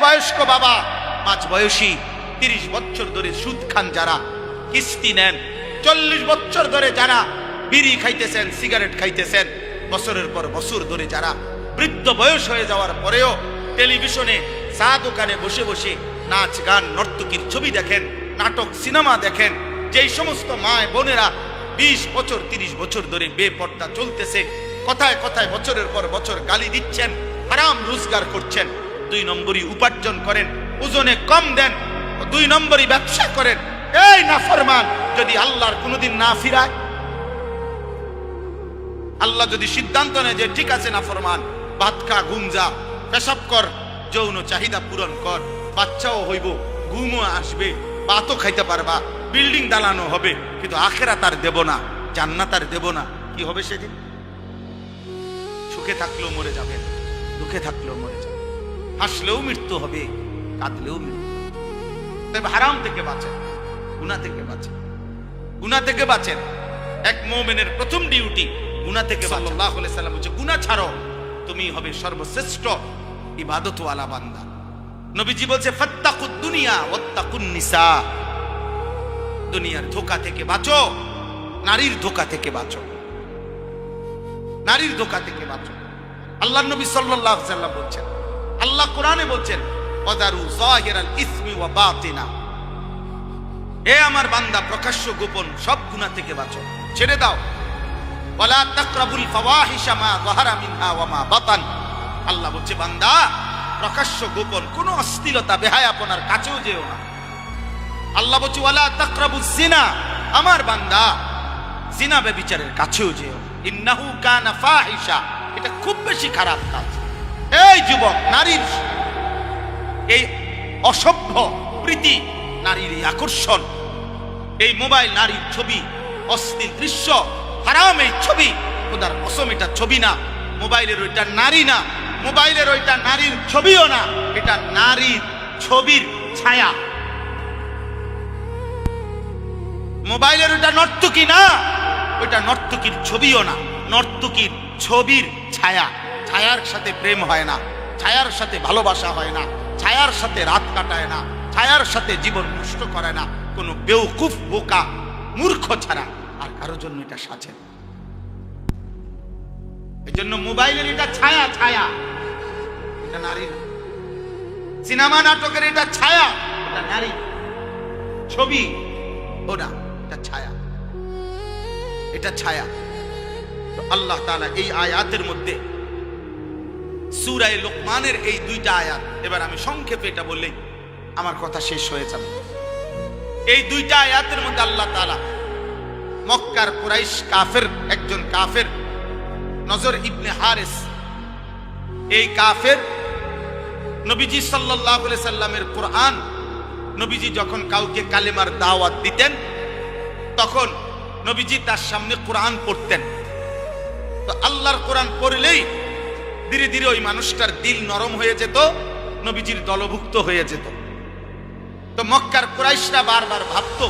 বয়স্ক বাবা, মাঝ বয়সী 30 বছর ধরে সুদ খান যারা, কিস্তি নেন, 40 বছর ধরে যারা বিড়ি খাইতেছেন, সিগারেট খাইতেছেন, বছরের পর বছর ধরে যারা বৃদ্ধ বয়স হয়ে যাওয়ার পরেও টেলিভিশনে চা দোকানে বসে বসে নাচ গান নর্তকীর ছবি দেখেন, নাটক সিনেমা দেখেন, যেই সমস্ত মায় বোনেরা 20 বছর 30 বছর ধরে বেপর্দা চলতেছে, কথায় কথায় বছরের পর বছর গালি দিচ্ছেন, হারাম রোজগার করছেন, 2 নম্বরই উপার্জন করেন, ওজনে কম দেন, 2 নম্বরই ব্যবসা করেন, এই নাফরমান যদি আল্লাহর কোনোদিন না ফিরায়, আল্লাহ যদি সিদ্ধান্ত নেয় যে ঠিক আছে নাফরমান, ভাত খা, ঘুম যা, পেশাব কর, যৌন চাহিদা পূরণ কর, বাচ্চাও হইব, ঘুমও আসবে, ভাতও খাইতে পারবা, বিল্ডিং দালানো হবে, কিন্তু আখিরাত আর দেব না, জান্নাত আর দেব না, কি হবে সেদিন? সুখে থাকলেও মরে যাবেন, দুঃখে থাকলেও মরে যাবেন, হাসলেও মৃত্যু হবে, কাঁদলেও মৃত্যু হবে। তবে হারাম থেকে বাঁচেন, গুনাহ থেকে বাঁচেন, গুনাহ থেকে বাঁচেন। এক মুমিনের প্রথম ডিউটি গুনাহ থেকে বাঁচা। সাল্লাল্লাহু আলাইহি সাল্লাম বলেছে, গুনাহ ছাড়ো, তুমি হবে সর্বশ্রেষ্ঠ ইবাদতওয়ালা বান্দা। নবীজি বলছে, ফাত্তাকুদ দুনিয়া ওয়াত্তাকুন নিসা, দুনিয়ার ধোঁকা থেকে বাঁচো, নারীর ধোঁকা থেকে বাঁচো, নারীর ধোঁকা থেকে বাঁচো। আল্লাহর নবী সাল্লাল্লাহু আলাইহি সাল্লাম বলছেন, আল্লাহ কোরআনে বলছেন, ওয়াদারু যাহিরাল ইসমি ওয়া বাতিনা, হে আমার বান্দা প্রকাশ্য গোপন সব গুনাহ থেকে বাঁচো, ছেড়ে দাও। ওয়ালা তাকরাবুল ফাওয়াহিশা মা যাহারা মিনহা ওয়া মা বাতান, আল্লাহ বলছে বান্দা প্রকাশ্য গোপন কোন অশ্লীলতা বেহায়াপনার কাছেও যেও না। আল্লাহ বলছে ওয়ালা তাকরাবুজ জিনা, আমার বান্দা জিনা ব্যভিচারের কাছেও যেও, ইন্নাহু কানা ফাহিশা, এটা খুব বেশি খারাপ কাজ। এই যুবক, নারীর এই অসভ্য প্রীতি, নারীর এই আকর্ষণ, এই মোবাইল নারীর ছবি, অশ্লীল দৃশ্য, হারাম এই ছবি, খোদার কসম এটা ছবি না, মোবাইলের ওইটা নারী না, মোবাইলের ওইটা নারীর ছবিও না, এটা নারীর ছবির ছায়া। মোবাইলের ওইটা নর্তকী না, ওইটা নর্তকীর ছবিও না, নর্তকীর ছবির ছায়া। ছায়ার সাথে প্রেম হয় না, ছায়ার সাথে ভালোবাসা হয় না, ছায়ার সাথে রাত কাটায় না, ছায়ার সাথে জীবন নষ্ট করে না, কোনো বেওকুফ বোকা মূর্খ ছাড়া আর কারোর জন্য এটা সাজে। এই জন্য মোবাইলের এটা ছায়া, ছায়া, এটা নারী না। সিনেমা নাটকের এটা ছায়া, এটা নারী। ছবি ওরা, এটা ছায়া, এটা ছায়া। তো আল্লাহ তাআলা এই আয়াতের মধ্যে, সূরা লোকমানের এই 2টা আয়াত, এবার আমি সংক্ষেপে এটা বললেই আমার কথা শেষ হয়ে যাবে। এই 2টা আয়াতের মধ্যে আল্লাহ তাআলা মক্কার কুরাইশ কাফের, একজন কাফের নজর ইবনে হারিস, এই কাফের নবীজি সাল্লাল্লাহু আলাইহি সাল্লামের কোরআন, নবীজি যখন কাউকে কালেমার দাওয়াত দিতেন তখন নবীজি তার সামনে কোরআন পড়তেন। তো আল্লাহর কোরআন পড়লেই ধীরে ধীরে ওই মানুষটার দিল নরম হয়ে যেত, নবীজির দলভুক্ত হয়ে যেত। তো মক্কার কুরাইশরা বারবার ভাবত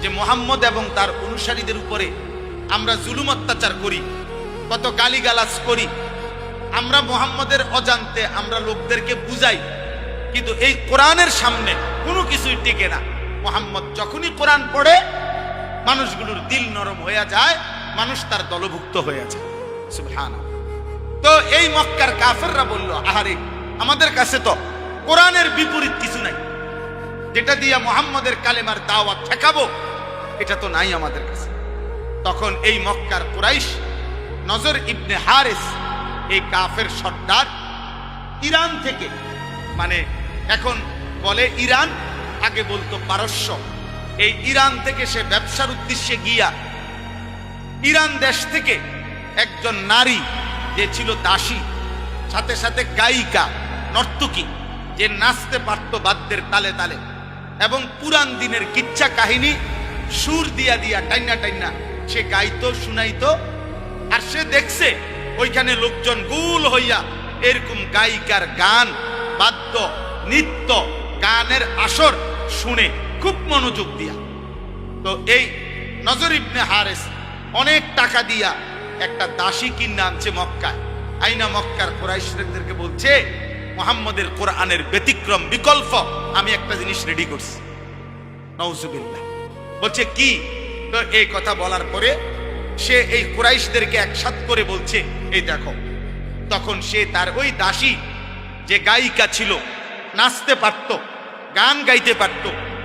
যে মুহাম্মদ এবং তার অনুসারীদের উপরে আমরা জুলুম অত্যাচার করি, কত গালিগালাজ করি, আমরা মুহাম্মদের অজান্তে আমরা লোকদেরকে বুঝাই, কিন্তু এই কোরআনের সামনে কোনো কিছুই টিকে না। মুহাম্মদ যখনই কোরআন পড়ে মানুষগুলোর দিল নরম হয়ে যায়, মানুষ তার দলভুক্ত হয়ে যায়। সুবহানাল্লাহ। তো এই মক্কার কাফেররা বলল, আহারে আমাদের কাছে তো কোরআনের বিপরীত কিছু নাই, যেটা দিয়ে মুহাম্মদের কালেমার দাওয়াত ঠেকাবো, এটা তো নাই আমাদের কাছে। তখন এই মক্কার কুরাইশ নজর ইবনে হারিস, এই কাফের সর্দার, ইরান থেকে, মানে এখন বলে ইরান, আগে বলতো পারস্য, এই ইরান থেকে সে ব্যবসার উদ্দেশ্যে গিয়া ইরান দেশ থেকে একজন নারী যে ছিল দাসী, সাথে সাথে গায়িকা, নর্তকী, যে নাচতে পারত বাদ্যের তালে তালে, এবং পুরান দিনের কিচ্ছা কাহিনী সুর দিয়া দিয়া টাইনা টাইনা সে গাইতো, শুনাইতো। আর সে দেখছে ওইখানে লোকজন গুল হইয়া এরকম গায়িকার গান, বাদ্য, নৃত্য, গানের আসর শুনে খুব মনোযোগ দিয়া। তো এই নজর ইবনে হারিস অনেক টাকা দিয়া একটা দাসী কিনে আনছে মক্কায়, আইনা মক্কার কুরাইশদেরকে বলছে, ও মুহাম্মদের কোরআনের ব্যতিক্রম বিকল্প আমি একটা জিনিস রেডি করছি। নাউজুবিল্লাহ। বলছে কি? তো এই কথা বলার পরে সে এই কুরাইশদেরকে একসাথ করে বলছে, এই দেখো, তখন সে তার ওই দাসী যে গায়িকা ছিল, নাচতে পারত, গান গাইতে পারত,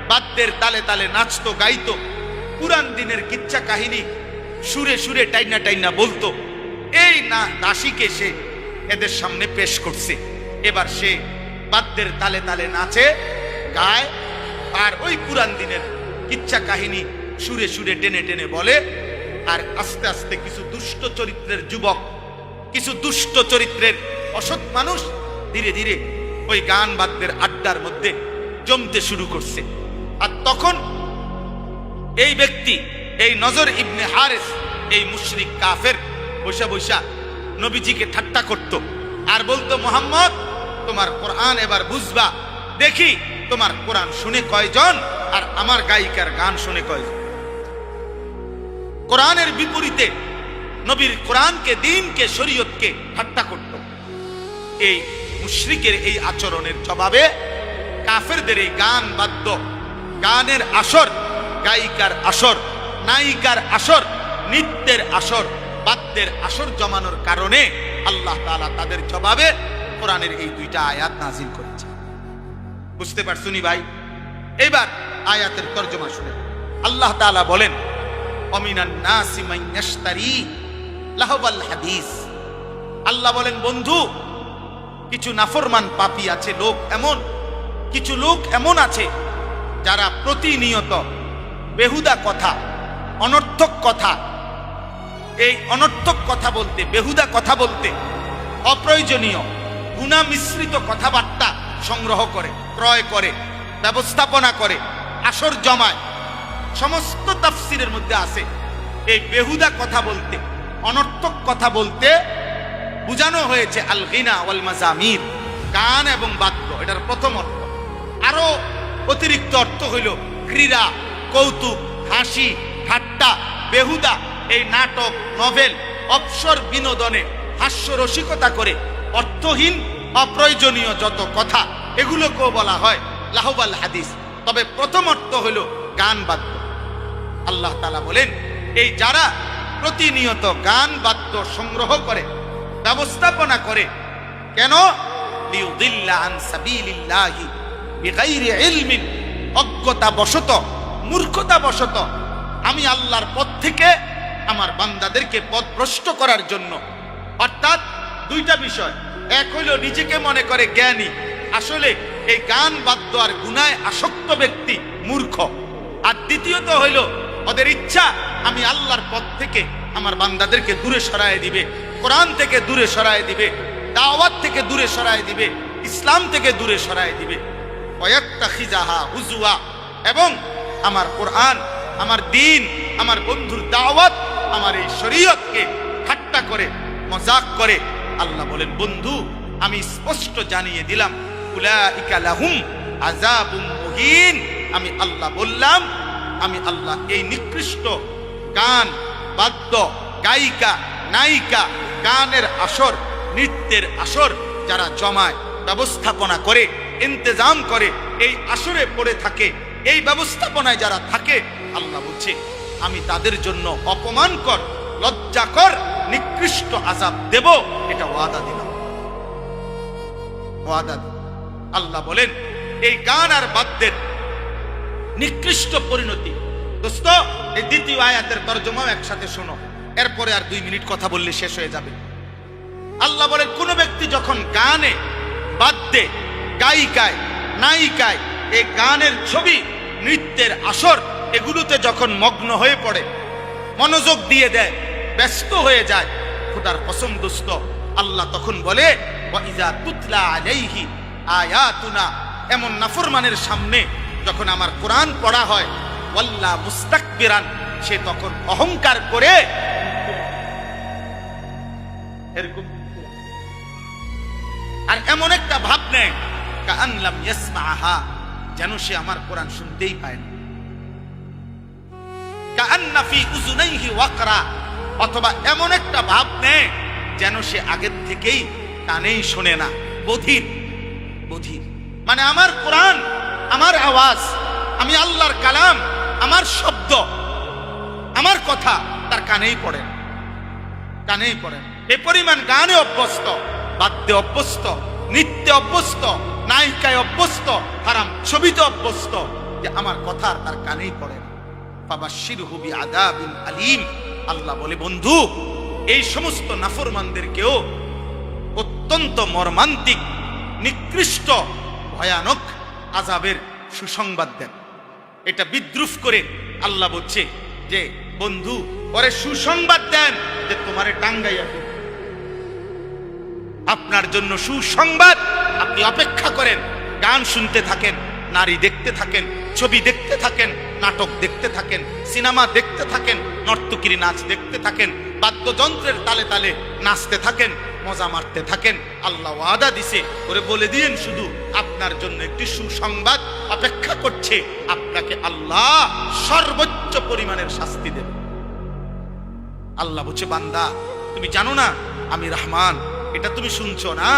বাদ্যের তালে তালে নাচতো, গাইতো, পুরান দিনের কিচ্ছা কাহিনী সুরে সুরে টাইনা টাইনা বলতো, এই না দাসীকে সে এদের সামনে পেশ করছে। এবার সে বাদ্যের তালে তালে নাচে, গায়, আর ওই পুরান দিনের কিচ্ছা কাহিনী সুরে সুরে টেনে টেনে বলে। আর আস্তে আস্তে কিছু দুষ্ট চরিত্রের যুবক, কিছু দুষ্ট চরিত্রের অসৎ মানুষ ধীরে ধীরে ওই গান বাদ্যের আড্ডার মধ্যে জমতে শুরু করছে। আর তখন এই ব্যক্তি, এই নজর ইবনে হারেস, এই মুশরিক কাফের বৈশা বৈশা নবীজিকে ঠাট্টা করত আর বলতো, মুহাম্মদ তোমার কোরআন এবার বুঝবা, দেখি তোমার কোরআন শুনে কয়জন আর আমার গায়িকার গান শুনে কয়জন। কোরআনের বিপরীতে নবীর কোরআনকে, দ্বীনকে, শরীয়তকে ঠাট্টা করত। এই মুশরিকের এই আচরণের জবাবে কাফেরদের এই গান বাদ্য, গানের আসর, গায়িকার আসর, নায়িকার আসর, নৃত্যের আসর, বাদ্যের আসর জমানোর কারণে আল্লাহ তাআলা তাদের জবাবে কোরআনের এই দুইটা আয়াত নাযিল করেছে। বুঝতে পারছুনি ভাই? এবার আয়াতের তরজমা শুনে আল্লাহ তাআলা বলেন, অমিনান নাসি মান ইয়াশতারি লাহওয়াল হাদিস। আল্লাহ বলেন, বন্ধু, কিছু নাফরমান পাপী আছে, লোক এমন, কিছু লোক এমন আছে যারা প্রতিনিয়ত বেহুদা কথা, অনর্থক কথা, এই অনর্থক কথা বলতে, বেহুদা কথা বলতে, অপ্রয়োজনীয় গুনাহ মিশ্রিত কথাবার্তা সংগ্রহ করে, ক্রয় করে, ব্যবস্থাপনা করে, আসর জমায়। সমস্ত তাফসিরের মধ্যে আছে এই বেহুদা কথা বলতে, অনর্থক কথা বলতে বুঝানো হয়েছে আল গিনা ওয়াল মাজামির, গান এবং বাদ্য। এটার প্রথম অর্থ। আরো অতিরিক্ত অর্থ হইল ক্রীড়া, কৌতুক, হাসি, ঠাট্টা, বেহুদা, এই নাটক, নভেল, অবসর বিনোদনে হাস্যরসিকতা করে অর্থহীন অপ্রয়োজনীয় যত কথা, এগুলোকেও বলা হয় লাহওয়াল হাদিস। তবে প্রথম অর্থ হইল গান বাদ্য। আল্লাহ তাআলা বলেন, এই যারা প্রতিনিয়ত গান বাদ্য সংগ্রহ করে, ব্যবস্থাপনা করে, কেন? লিউদিল্লা আন সাবিলিল্লাহি বিগাইরি ইলমিন, অজ্ঞতা বশত, মূর্খতা বশত আমি আল্লাহর পথ থেকে আমার বান্দাদেরকে পথভ্রষ্ট করার জন্য। অর্থাৎ দুইটা বিষয়, এক হইল নিজেকে মনে করে জ্ঞানী, আসলে এই গান বাদ্য আর গুনায় আসক্ত ব্যক্তি মূর্খ। আর দ্বিতীয়ত হইল ওদের ইচ্ছা আমি আল্লাহর পথ থেকে আমার বান্দাদেরকে দূরে সরায় দিবে, কোরআন থেকে দূরে সরায় দিবে, দাওয়াত থেকে দূরে সরায় দিবে, ইসলাম থেকে দূরে সরায় দিবে। ওয়ায়াত্তাখিজাহা হুজুয়া, এবং আমার কোরআন, আমার দ্বীন, আমার বন্ধুর দাওয়াত, আমার এই শরীয়তকে ঠাট্টা করে, মজাক করে। আল্লাহ বলেন, বন্ধু আমি স্পষ্ট জানিয়ে দিলাম, উলাইকা লাহুম আযাবুম মুহিন। আমি আল্লাহ বললাম, আমি আল্লাহ এই নিকৃষ্ট গান বাদ্য, গায়িকা, নায়িকা, গানের আসর, নৃত্যের আসর যারা জমায়, ব্যবস্থাপনা করে, ইন্তজাম করে, এই আসরে পড়ে থাকে, এই ব্যবস্থাপনায় যারা থাকে, আল্লাহ বলছে আমি তাদের জন্য অপমানকর, লজ্জাকর, নিকৃষ্ট আযাব দেব। এটা ওয়াদা দিলাম, ওয়াদা দিলাম। আল্লাহ বলেন, এই গান আর বাদ্যের নিকৃষ্ট পরিণতি। দোস্ত, এই দ্বিতীয় আয়াতের তরজমাও একসাথে শোনো, এরপরে আর 2 মিনিট কথা বললে শেষ হয়ে যাবে। আল্লাহ বলেন, কোন ব্যক্তি যখন গানে, বাদ্যে, গায়িকায়, নায়িকায়, এই গানের ছবি, নৃত্যের আসর, এগুলোতে যখন মগ্ন হয়ে পড়ে, মনোযোগ দিয়ে দেয়, ব্যস্ত হয়ে যায়, খোদার কসম দোস্ত, আল্লাহ তখন বলে, ওয়াইজা তুতলা আলাইহি আয়াতুনা, এমন নাফরমানের সামনে যখন আমার কোরআন পড়া হয়, ওয়াল্লা মুস্তাকবিরান, সে তখন অহংকার করে এরকম, আর এমন একটা ভাব নেয় কাআন লাম ইয়াসমাআহা, যেন সে আমার কোরআন শুনতেই পায় না। কাআন্না ফি উযুনাইহি ওয়াকরা, অথবা এমন একটা ভাব নেয় যেন সে আগের থেকেই কানেই শোনে না, বধির, বধির। মানে আমার কোরআন, আমার আওয়াজ, আমি আল্লাহর কালাম, আমার শব্দ, আমার কথা তার কানেই পড়ে না, কানেই পড়ে না। এ পরিমাণ গানে অভ্যস্ত, বাদ্যে অভ্যস্ত, নৃত্যে অভ্যস্ত, নায়িকায় অভ্যস্ত, হারাম ছবিতে অভ্যস্ত যে আমার কথা তার কানেই পড়ে না। ফাবাশশিরহু বিআযাবিন আলীম। আল্লাহ বলে, বন্ধু এই সমস্ত নাফরমানদেরকেও অত্যন্ত মর্মান্তিক, নিকৃষ্ট, ভয়ানক আযাবের সুসংবাদ দেন। এটা বিদ্রুপ করে আল্লাহ বলছে যে বন্ধু ওরে সুসংবাদ দেন যে তোমারে টাঙ্গাইয়া দেব। আপনার জন্য সুসংবাদ, আপনি অপেক্ষা করেন, গান শুনতে থাকেন, নারী দেখতে থাকেন, ছবি দেখতে থাকেন, নাটক দেখতে থাকেন, সিনেমা দেখতে থাকেন, নর্তকীর নাচ দেখতে থাকেন, বাদ্যযন্ত্রের তালে তালে নাচতে থাকেন, মজা মারতে থাকেন। আল্লাহ ওয়াদা দিছে, ওরে বলে দিয়েন শুধু আপনার জন্য একটি সুসংবাদ অপেক্ষা করছে, আপনাকে আল্লাহ সর্বোচ্চ পরিমাণের শাস্তি দেবে। আল্লাহ বলছে, বান্দা তুমি জানো না আমি রহমান, এটা তুমি শুনছো না,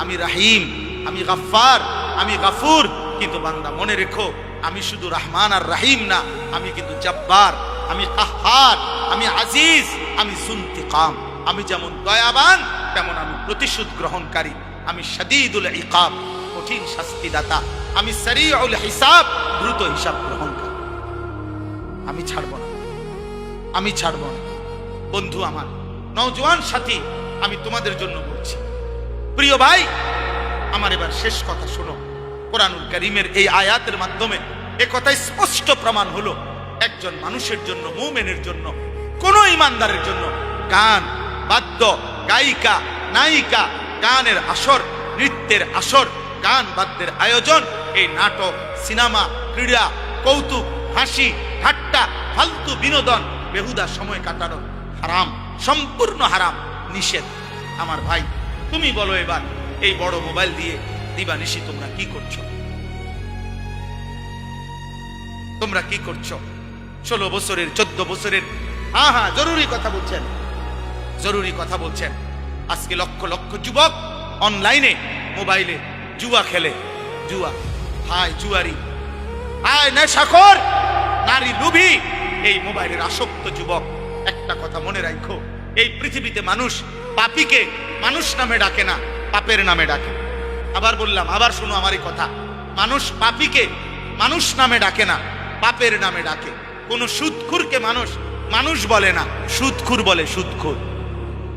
আমি রাহিম, আমি গাফফার, আমি গাফুর। কিন্তু বান্দা মনে রেখো, আমি শুধু রহমান আর রাহিম না, আমি কিন্তু জব্বার, আমি কাহ্হার, আমি আজিজ, আমি যুনতিকাম। আমি যেমন দয়াবান তেমন আমি প্রতিশোধ গ্রহণকারী, আমি শাদীদুল ইকাব, কঠিন শাস্তিদাতা, আমি সারিউল হিসাব, দ্রুত হিসাব গ্রহণকারী। আমি ছাড়ব না, আমি ছাড়ব না। বন্ধু আমার, নওজোয়ান সাথী, আমি তোমাদের জন্য বলছি, প্রিয় ভাই আমার, এবার শেষ কথা শোনো। কোরআনুল কারীমের এই আয়াতের মাধ্যমে এ কথা স্পষ্ট প্রমাণ হলো, একজন মানুষের জন্য, মুমিনের জন্য, কোন ইমানদারের জন্য গান, বাদ্য, গায়িকা, নায়িকা, গানের আসর, নৃত্যের আসর, গান বাদ্যের আয়োজন, এই নাটক, সিনেমা, ক্রীড়া, কৌতুক, হাসি, ঠাট্টা, ফালতু বিনোদন, বেহুদা সময় কাটানো হারাম, সম্পূর্ণ হারাম, নিষেধ। আমার ভাই তুমি বলো এবার, এই বড় মোবাইল দিয়ে দিবানিশি তোমরা কি করছো? তোমরা কি করছো? 16 বছরের, 14 বছরের, হ্যাঁ জরুরি কথা বলছেন, জরুরি কথা বলছেন। আজকে লক্ষ লক্ষ যুবক অনলাইনে, মোবাইলে জুয়া খেলে। জুয়া, হায় জুয়ারি, হায় নেশাখোর, নারী লোভী, এই মোবাইলের আসক্ত যুবক। একটা কথা মনে রাখো, এই পৃথিবীতে মানুষ পাপীকে মানুষ নামে ডাকে না, পাপের নামে ডাকে। আবার বললাম, আবার শোনো আমার এই কথা, মানুষ পাপীকে মানুষ নামে ডাকে না, পাপের নামে ডাকে। কোন সুদখুরকে মানুষ মানুষ বলে না, সুদখুর বলে সুদখুর।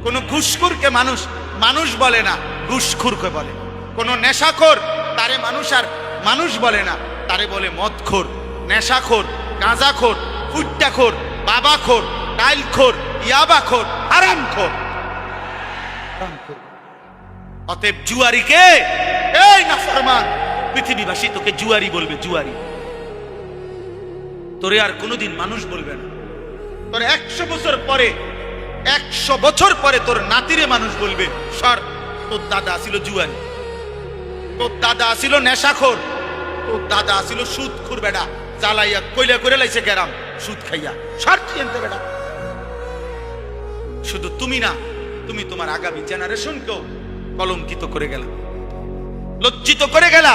কোন ঘুষখুরকে মানুষ মানুষ বলে না, ঘুষখুরকে বলে। কোন নেশাখোর তারে মানুষ আর মানুষ বলে না, তারে বলে মদখোর, নেশাখোর, গাঁজাখোর, ফুট্টাখোর, বাবাখোর, ডাইলখোর, ইয়াবাখোর, হারামখোর। অতএব জুয়ারিকে, এই নাফরমান, পৃথিবীবাসী তোকে জুয়ারি বলবে, জুয়ারি। তোরে আর কোনোদিন মানুষ বলবে না। তোর 100 বছর পরে, 100 বছর পরে তোর নাতিরে মানুষ বলবে, সর, তোর দাদা ছিল জুয়ারি, তোর দাদা ছিল নেশাখোর, তোর দাদা ছিল সুদখোর, বেটা জ্বালাইয়া কইলা করে লাইছে গেরাম সুদ খাইয়া, সর চিনতে বেটা। শুধু তুমি না, তুমি তোমার আগামী জেনারেশনকেও কলঙ্কিত করে গেলা, লজ্জিত করে গেলা,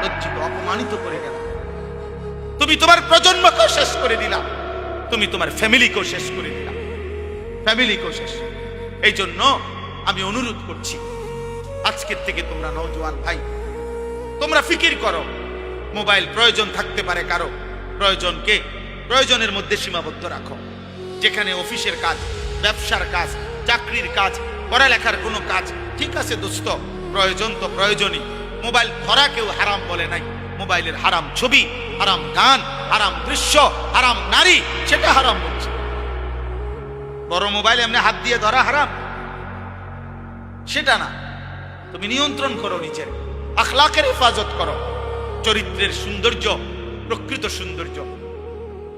লজ্জিত অপমানিত করে গেলা। তুমি তোমার প্রজন্মকেও শেষ করে দিলা, তুমি তোমার ফ্যামিলিকেও শেষ করে দিলা, ফ্যামিলিকেও শেষ। এই জন্য আমি অনুরোধ করছি, আজকের থেকে তোমরা নওজোয়ান ভাই, তোমরা ফিকির করো। মোবাইল প্রয়োজন থাকতে পারে কারো, প্রয়োজনকে প্রয়োজনের মধ্যে সীমাবদ্ধ রাখো। যেখানে অফিসের কাজ, ব্যবসার কাজ, চাকরির কাজ, পড়ালেখার কোনো কাজ, ঠিক আছে দোস্ত, প্রয়োজন তো প্রয়োজনই। মোবাইল ধরা কেউ হারাম বলে নাই। মোবাইলের হারাম ছবি, হারাম গান, হারাম দৃশ্য, হারাম নারী, সেটা হারাম বলছে। বড় মোবাইল এমনি হাত দিয়ে ধরা হারাম, সেটা না। তুমি নিয়ন্ত্রণ করো, নিজের আখলাকের হেফাজত করো। চরিত্রের সৌন্দর্য, প্রকৃত সৌন্দর্য,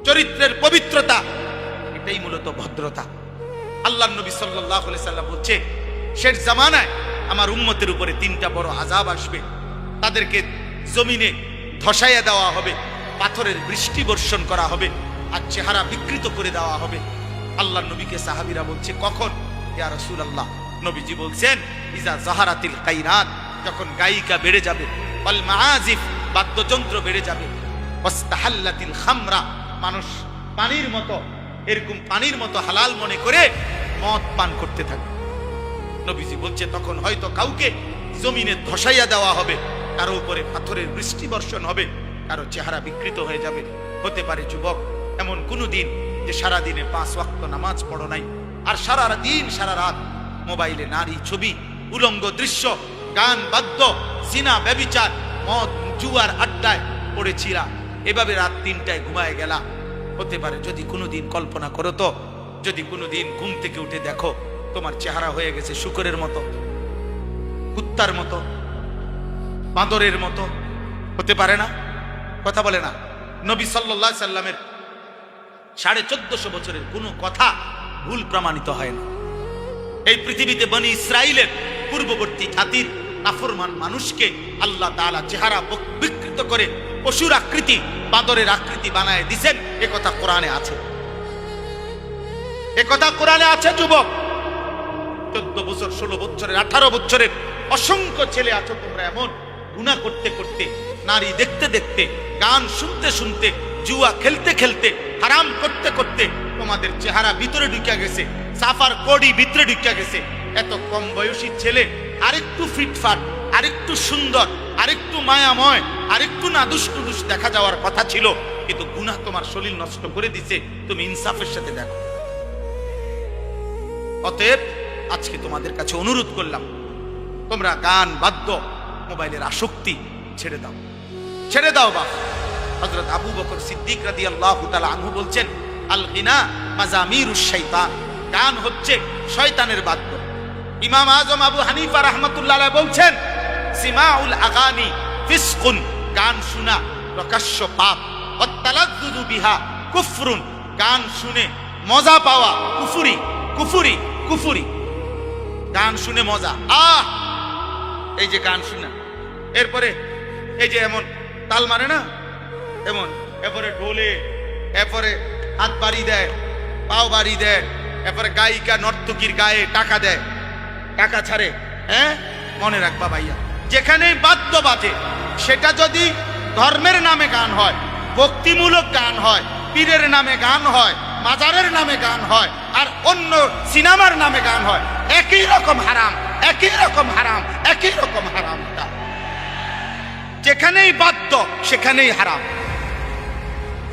চরিত্রের পবিত্রতা, এটাই মূলত ভদ্রতা। আল্লাহর নবী সাল্লাল্লাহু আলাইহি সাল্লাম বলছে, শেষ জামানায় আমার উম্মতের উপরে 3টা বড় আযাব আসবে। তাদেরকে জমিনে ধসাইয়া দেওয়া হবে, পাথরের বৃষ্টি বর্ষণ করা হবে, আর চেহারা বিকৃত করে দেওয়া হবে। আল্লাহর নবীকে সাহাবীরা বলছে, কখন? ইয়া রাসূলুল্লাহ। নবীজি বলছেন, ইজা যাহারাতিল কায়নাত যখন গায়িকা বেড়ে যাবে, ওয়াল মাআজিফ বাদ্যযন্ত্র বেড়ে যাবে, ওয়াস্তাহাল্লাতিল খামরা মানুষ পানির মতো, এরকম পানির মতো হালাল মনে করে মদ পান করতে থাকে। নবীজি বলছে তখন হয়তো কাউকে জমিনে ধসাইয়া দেওয়া হবে, কারো উপরে পাথরের বৃষ্টি বর্ষণ হবে, কারো চেহারা বিকৃত হয়ে যাবে। হতে পারে যুবক এমন কোনো দিন যে সারা দিনে 5 ওয়াক্ত নামাজ পড়ো নাই, আর সারা দিন সারা রাত মোবাইলে নারী ছবি, উলঙ্গ দৃশ্য, গান বাদ্য, জিনা ব্যভিচার, মদ জুয়ার আড্ডায় পড়েছিলা, এভাবে রাত 3টায় ঘুমায় গেলা। হতে পারে যদি কোনোদিন কল্পনা করো তো, যদি কোনোদিন ঘুম থেকে উঠে দেখো তোমার চেহারা হয়ে গেছে শূকরের মতো, কুত্তার মতো, বাঁদরের মতো, হতে পারে না? কথা বলে না? নবী সাল্লাল্লাহু আলাইহি সাল্লামের 1450 বছরের কোনো কথা ভুল প্রমাণিত হয় না। এই পৃথিবীতে বনি ইসরাইলের পূর্ববর্তী জাতির নাফরমান মানুষকে আল্লাহ তাআলা চেহারা বিকৃত করে পশুর আকৃতি, বাঁদরের আকৃতি বানায় দিয়েছেন, একথা কোরআনে আছে। একথা কোরআনে আছে যুবক। 14 বছর, 16 বছরের, 18 বছরের অসংখ্য ছেলে আছো তোমরা এমন, গুনাহ করতে করতে, নারী দেখতে দেখতে, গান শুনতে শুনতে, জুয়া খেলতে খেলতে, হারাম করতে করতে তোমাদের চেহারা ভিতরে ঢুকে গেছে, সাফার কোডি ভিতরে ঢুকে গেছে। এত কম বয়সী ছেলে আরেকটু ফিটফাট, আরেকটু সুন্দর, আরেকটু মায়াময়, আরেকটু নাদুস টুদুস দেখা যাওয়ার কথা ছিল, কিন্তু গুনাহ তোমার শরীর নষ্ট করে দিছে। তুমি ইনসাফের সাথে দেখো। অতএব আজকে তোমাদের কাছে অনুরোধ করলাম, তোমরা গান বাদ্য মোবাইলের আসক্তি ছেড়ে দাও, ছেড়ে দাও। বাবা হযরত আবু বকর সিদ্দিক রাদিয়াল্লাহু তাআলা আনহু বলছেন, আল গিনা মাজামিরুশ শাইতান, গান হচ্ছে শয়তানের বাদ্য। ইমাম আজম আবু হানিফা রাহমাতুল্লাহ আলাইহি বলছেন, সিমাউল আগানি ফিসকুন, গান শোনা প্রকাশ্য পাপ, ওয়াত তালাজ্জুজু বিহা কুফরুন, গান শুনে মজা পাওয়া কুফরি, কুফরি, কুফরি। গান শুনে মজা, এই যে গান শোনা, এরপরে এই যে এমন তাল মারে না, এমন এরপরে ঢোলে, এরপরে হাত বাড়ি দেয়, পাও বাড়ি দেয়, এরপরে গায়িকা নর্তকীর গায়ে টাকা দেয়, টাকা ছাড়ে। হ্যাঁ, মনে রাখবা ভাইয়া, যেখানে বাদ্য বাজে সেটা যদি ধর্মের নামে গান হয়, ভক্তিমূলক গান হয়, পীরের নামে গান হয়, মাজারের নামে গান হয়, আর অন্য সিনেমার নামে গান হয়, একই রকম হারাম, একই রকম হারাম, একই রকম হারাম। যেখানেই বাদ্য সেখানেই হারাম,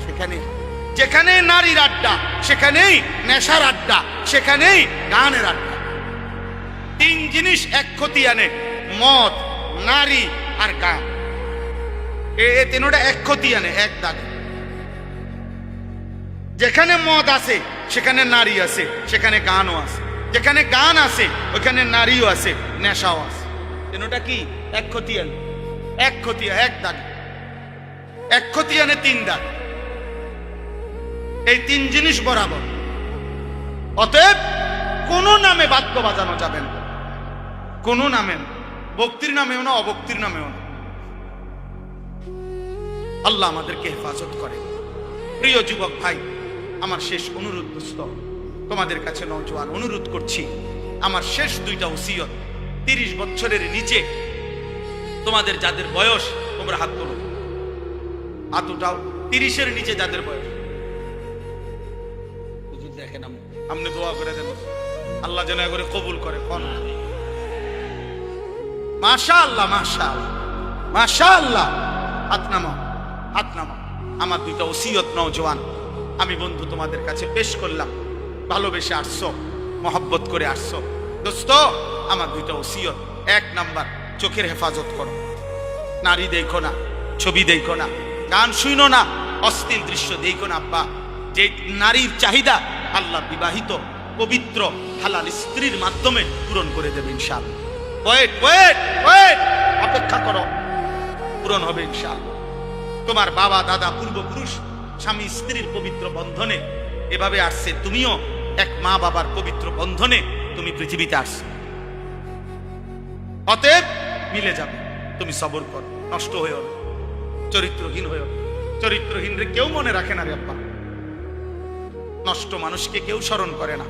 সেখানেই, যেখানে নারীর আড্ডা সেখানেই নেশার আড্ডা, সেখানেই গানের আড্ডা। 3 জিনিস এক ক্ষতি আনে, মদ, নারী আর গান। এই 3টা এক ক্ষতি আনে, এক দাগে। যেখানে মদ আছে সেখানে নারী আছে, সেখানে গানও আছে, যেখানে গান আছে ওখানে নারীও আছে, নেশাও আছে। 3টা কি এক ক্ষতি আনে, এক ক্ষতি, এক দাগ, এক ক্ষতি আনে 3 দাগ। এই 3 জিনিস বরাবর। অতএব কোন নামে বাদ্য বাজানো যাবে না, কোন নামে না, ভক্তির নামেও না, অভক্তির নামেও না। আল্লাহ আমাদেরকে হেফাজত করে। প্রিয় যুবক ভাই, আমার শেষ অনুরোধ, দোস্ত তোমাদের কাছে নওজোয়ান অনুরোধ করছি, আমার শেষ 2টা ওসিয়ত। 30 বছরের নিচে তোমাদের যাদের বয়স, তোমরা হাত তোলো, হাত উঠাও। 30-এর নিচে যাদের বয়স, দেখেন আপনি দোয়া করে দেন, আল্লাহ যেন করে কবুল করে। কোন মাশাআল্লাহ, মাশাআল্লাহ, মাশাআল্লাহ। হাত নামাও, হাত নামাও। আমার 2টা ওসিয়ত নওজোয়ান আমি বন্ধু তোমাদের কাছে পেশ করলাম। ভালোবেসে আসছো, মহব্বত করে আসছো। দোস্ত, আমার 2টা ওসিয়ত। 1 নাম্বার, চোখের হেফাজত করো, নারী দেখো না, ছবি দেখো না, গান শুনো না, অশ্লীল দৃশ্য দেখো না। আব্বা, যে নারীর চাহিদা আল্লাহ বিবাহিত পবিত্র হালাল স্ত্রীর মাধ্যমে পূরণ করে দেবে ইনশাআল্লাহ। ওয়েট ওয়েট ওয়েট, অপেক্ষা করো, পূরণ হবে ইনশাআল্লাহ। তোমার বাবা দাদা পূর্বপুরুষ স্বামী স্ত্রীর পবিত্র বন্ধনে এভাবে আসছে, তুমিও এক মা বাবার পবিত্র বন্ধনে তুমি পৃথিবীতে আসছো। অতএব মিলে যাবে। তুমি সবর করো, নষ্ট হয়েও না, চরিত্রহীন হয়েও। চরিত্রহীন রে কেউ মনে রাখে না রে আব্বা। নষ্ট মানুষকে কেউ স্মরণ করে না,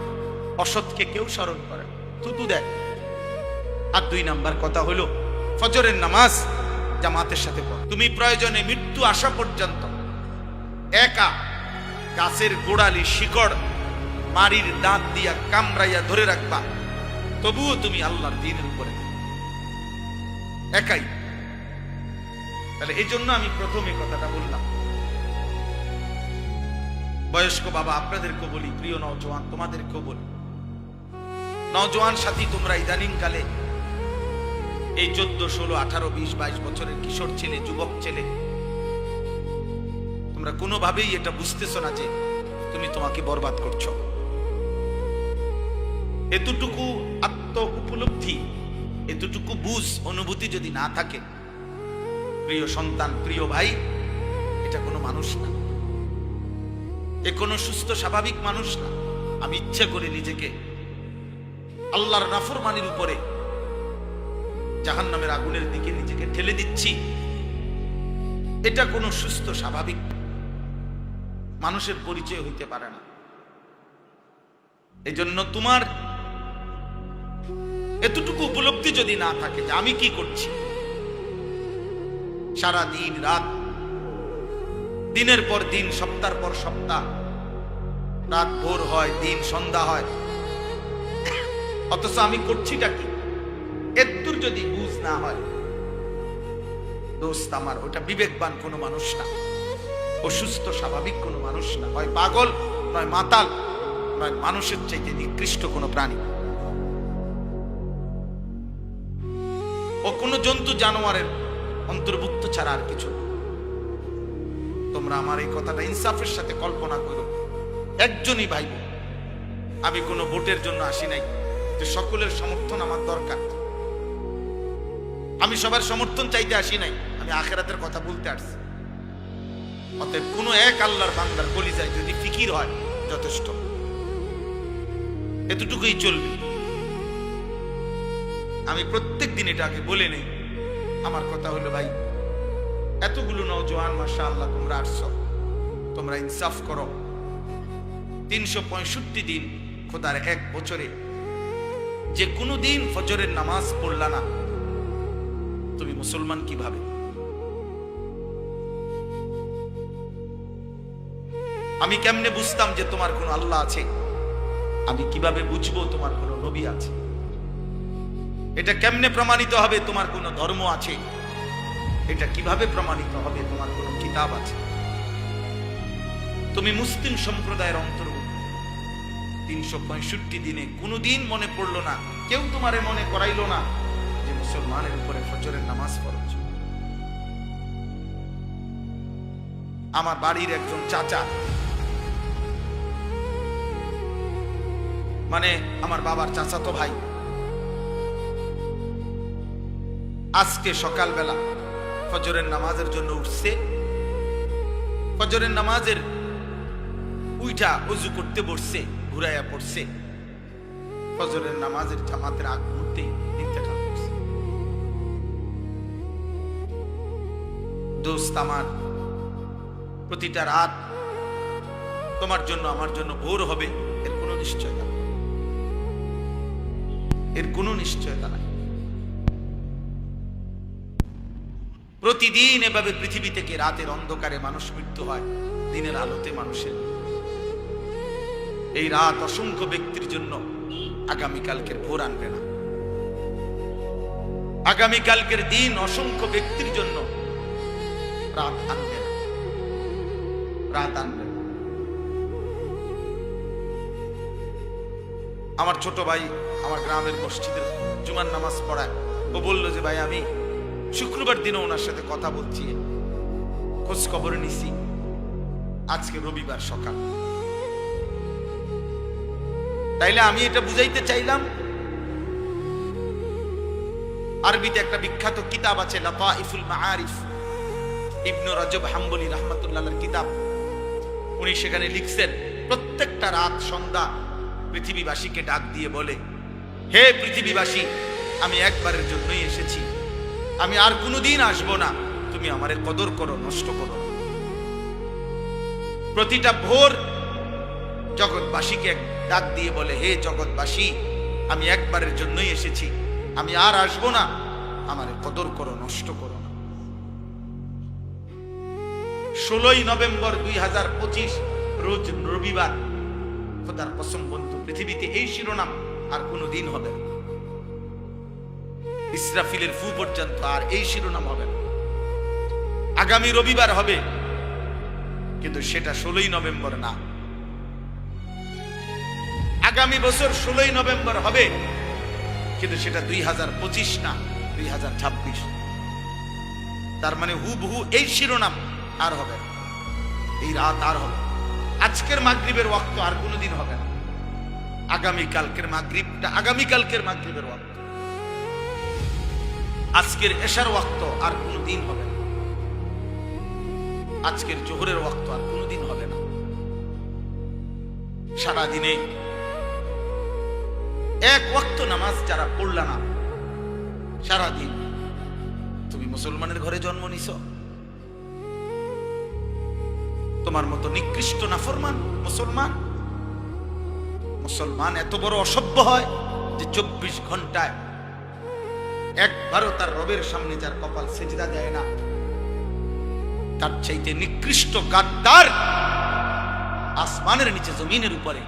অসৎকে কেউ স্মরণ করে না, থুতু দেয়। আর 2 নাম্বার কথা হলো, ফজরের নামাজ জামাতের সাথে পড়ো। তুমি প্রয়োজনে মৃত্যু আসা পর্যন্ত একা গাছের গোড়ালি শিকড় মারির দাঁত দিয়া কামড়াইয়া ধরে রাখবা, তবুও তুমি আল্লাহর দ্বীনের উপরে একাই। তাহলে এই জন্য আমি প্রথমে কথাটা বললাম। বয়স্ক বাবা আপনাদেরকেও বলি, প্রিয় নওজোয়ান তোমাদেরকেও বলি, নওজোয়ান সাথী তোমরা ইদানিং কালে এই 14, 16, 18, 20, 22 বছরের কিশোর ছেলে, যুবক ছেলে, তোমরা কোনোভাবেই এটা বুঝতেছো না যে তুমি তোমাকে বরবাদ করছো। এতটুকু আত্ম উপলব্ধি, এতটুকু বুঝ অনুভূতি যদি না থাকে, প্রিয় সন্তান, প্রিয় ভাই, এটা কোনো মানুষ না, এ কোনো সুস্থ স্বাভাবিক মানুষ না। আমি ইচ্ছে করে নিজেকে আল্লাহর নাফরমানির উপরে জাহান্নামের আগুনের দিকে নিজেকে ঠেলে দিচ্ছি, এটা কোনো সুস্থ স্বাভাবিক মানুষের পরিচয় হইতে পারে না। এই জন্য তোমার এতটুকু উপলব্ধি যদি না থাকে যে আমি কি করছি, সারা দিন রাত, দিনের পর দিন, সপ্তাহের পর সপ্তাহ, রাত ভোর হয়, দিন সন্ধ্যা হয়, অথচ আমি করছিটা কি, এত্তুর যদি বুঝ না হয়, দোস্ত আমার, ওটা বিবেকবান কোনো মানুষ না, অসুস্থ স্বাভাবিক কোনো মানুষ না, হয় পাগল, নয় মাতাল, নয় মানুষের চাইতে নিকৃষ্ট কোনো প্রাণী। ও কোনো জন্তু জানোয়ারের অন্তর্ভুক্ত ছাড়া আর কিছু। তোমরা আমার এই কথাটা ইনসাফের সাথে কল্পনা করো। একজনই ভাইব, আমি কোনো ভোটের জন্য আসি নাই যে সকলের সমর্থন আমার দরকার, আমি সবার সমর্থন চাইতে আসি নাই, আমি আখিরাতের কথা বলতে আসছি। অতএব কোনো এক আল্লাহর বান্দার কলিজায় যদি ফিকির হয় যথেষ্ট, এতটুকুই চলবে। আমি প্রত্যেক দিন এটাকে বলে নেই। আমার কথা হলো ভাই, এতগুলো নওজোয়ান মাশাআল্লাহ তোমরা আসছো, তোমরা ইনসাফ করো। 365 দিন খোদার এক বছরে যে কোনো দিন ফজরের নামাজ পড়লা না, তুমি মুসলমান কিভাবে? আমি কেমনে বুঝতাম যে তোমার কোনো আল্লাহ আছে? আমি কিভাবে বুঝবো তোমার কোনো নবী আছে? এটা কেমনে প্রমাণিত হবে তোমার কোনো ধর্ম আছে? এটা কিভাবে প্রমাণিত হবে তোমার কোনো কিতাব আছে? তুমি মুসলিম সম্প্রদায়ের অন্তর্ভুক্ত। 365 দিনে কোনোদিন মনে পড়লো না, কেউ তোমারে মনে করাইলো না যে মুসলমানের উপরে ফজরের নামাজ ফরজ। আমার বাড়ির একজন চাচা, মানে আমার বাবার চাচাতো ভাই, আজকে সকালবেলা ফজরের নামাজের জন্য উঠছে। ফজরের নামাজের উইঠা ওযু করতে বসছে, ঘুরাইয়া পড়ছে। ফজরের নামাজের জামাতের আগ মুহূর্তে ইন্তেকাল করছে। দোস্ত আমার, প্রতিটা রাত তোমার জন্য আমার জন্য ভোর হবে এর কোনো নিশ্চয়তা, এর কোনো নিশ্চয়তা নাই। প্রতিদিন এভাবে পৃথিবী থেকে রাতের অন্ধকারে মানুষ মৃত্যু হয়, দিনের আলোতে মানুষের। এই রাত অসংখ্য ব্যক্তির জন্য আগামীকালকের ভোর আনবে না। আগামীকালকের দিন অসংখ্য ব্যক্তির জন্য রাত আনবে না, রাত আনবে না। আমার ছোট ভাই আমার গ্রামের মসজিদের জুমার নামাজ পড়ায়, ও বললো যে ভাই আমি শুক্রবার দিনও ওনার সাথে কথা বলছি, খোঁজ খবর নিছি, আজকে রবিবার সকাল। তাইলে আমি এটা বুঝাইতে চাইলাম, আরবিতে একটা বিখ্যাত কিতাব আছে লাতাইফুল মাআরিফ, ইবনে রজব হাম্বলি রাহমাতুল্লাহর কিতাব। উনি সেখানে লিখছেন, প্রত্যেকটা রাত সন্ধ্যা পৃথিবীবাসীকে ডাক দিয়ে বলে, হে পৃথিবীবাসী, আমি একবারের জন্যই এসেছি, আমি আর কোনোদিন আসবো না, তুমি আমারে কদর করো, নষ্ট করো। প্রতিটা ভোর জগৎবাসীকে ডাক দিয়ে বলে, হে জগৎবাসী, আমি একবারের জন্যই এসেছি, আমি আর আসবো না, আমারে কদর করো, নষ্ট করো না। 16ই নভেম্বর 2025 রোজ রবিবার। খোদার কসম বন্ধু, পৃথিবীতে এই শিরোনাম আর কোনো দিন হবে না। ইসরাফিলের ফু পর্যন্ত আর এই শিরোনাম হবে না। আগামী রবিবার হবে, কিন্তু সেটা 16ই নভেম্বর না। আগামী বছর 16ই নভেম্বর হবে, কিন্তু সেটা 2025 না, 2026। তার মানে হুবহু এই শিরোনাম আর হবে না, এই রাত আর হবে। আজকের মাগরিবের ওয়াক্ত আর কোনোদিন হবে না। আগামীকালকের মাগরিবটা আগামীকালকের মাগরিবের ওয়াক্ত। আজকের এশার ওয়াক্ত আর কোনোদিন হবে না। আজকের জোহরের ওয়াক্ত আর কোনোদিন হবে না। সারাদিনে এক ওয়াক্ত নামাজ যারা পড়লা না সারাদিন, তুমি মুসলমানের ঘরে জন্ম নিছ? তোমার মতো নিকৃষ্ট নাফরমান মুসলমান এত বড় অসভ্য হয় যে 24 ঘন্টায় একবারও তার রবের সামনে যার কপাল সেজদা দেয় না, তার চাইতে নিকৃষ্ট গাদ্দার আসমানের নিচে জমিনের উপরে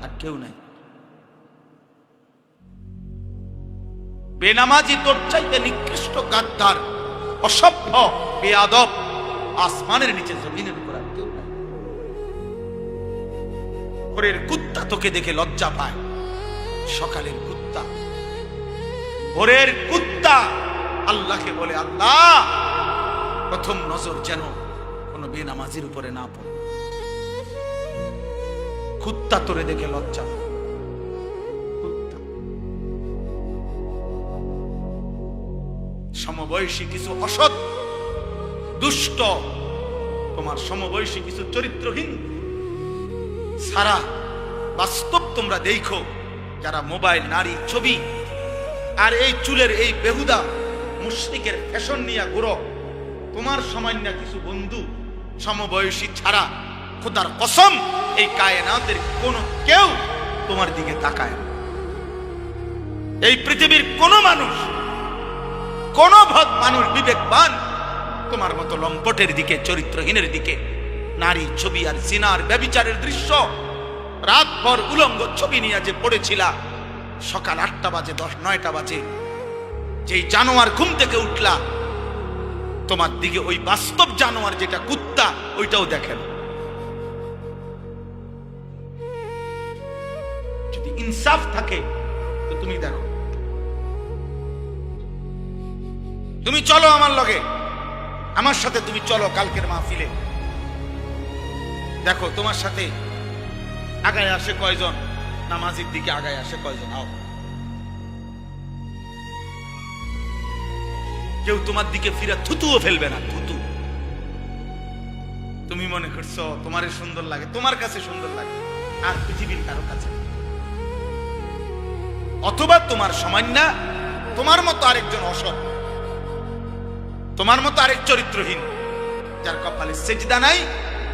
আর কেউ নাই। বেনামাজি তোর চাইতে নিকৃষ্ট গাদ্দার, অসভ্য, বেয়াদব আসমানের নিচে জমিনের উপর আর কেউ নাই। ভোরের কুত্তা তোকে দেখে লজ্জা পায়, সকালের কুত্তা, ভোরের কুত্তা আল্লাহকে বলে, আল্লাহ প্রথম নজর যেন কোন বেনামাজির উপরে না পড়ে। কুত্তা তোরে দেখে লজ্জা পায়। সমবয়সী কিছু অসৎ দুষ্ট, তোমার সমবয়সী কিছু চরিত্রহীন সারা বাস্তব তোমরা দেখো, যারা মোবাইল, নারী, ছবি আর এই চুলের এই বেহুদা মুশরিকের ফ্যাশন নিয়ে ঘুরো। তোমার সামান্য কিছু বন্ধু সমবয়সী ছাড়া খোদার কসম এই কায়নাতের কোনো কেউ তোমার দিকে তাকায় না। এই পৃথিবীর কোন মানুষ, কোন ভদ্র মানুষ বিবেকবান তোমার মতো লম্পটের দিকে, চরিত্রহীনের দিকে, নারী, ছবি আর জিনার ব্যভিচারের দৃশ্য রাতভর উলঙ্গ ছবি নিয়ে যে পড়েছিলা, সকাল 8টা বাজে 9টা বাজে যেই জানোয়ার ঘুম থেকে উঠলা, তোমার দিকে ওই বাস্তব জানোয়ার যেটা কুত্তা, ওইটাও দেখেন। যদি ইনসাফ থাকে তো তুমি দেখো। তুমি চলো আমার লগে, আমার সাথে তুমি চলো কালকের মাহফিলে। দেখো তোমার সাথে আগায় আসে কয়জন, নামাজের দিকে আগায় আসে কয়জন। আও, কেউ তোমার দিকে ফিরে থুতুও ফেলবে না, থুতু। তুমি মনে করছো তোমার সুন্দর লাগে, তোমার কাছে সুন্দর লাগে, আর পৃথিবীর কারো কাছে। অথবা তোমার সামান্য, তোমার মতো আরেকজন অসৎ, তোমার মতো আরেক চরিত্রহীন, যার কপালে সেজদা নাই,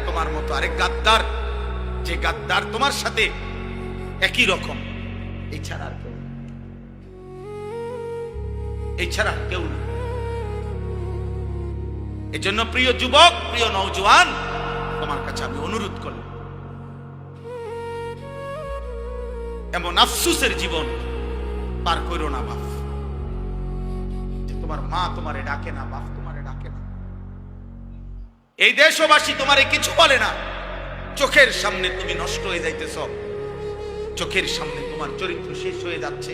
তোমার মতো আরেক গাদ্দার, যে গাদ্দার তোমার সাথে একই রকম। এছাড়া আর কেউ, এছাড়া কেউ না। এই জন্য প্রিয় যুবক, প্রিয় নওজোয়ান, তোমার কাছে আমি অনুরোধ করি, এমন আফসুসের জীবন পার করো না বাপ, যে তোমার মা তোমারে ডাকে না, বাপ তোমারে ডাকে না, এই দেশবাসী তোমারে কিছু বলে না, চোখের সামনে তুমি নষ্ট হয়ে যাইতেছ, চোখের সামনে তোমার চরিত্র শেষ হয়ে যাচ্ছে,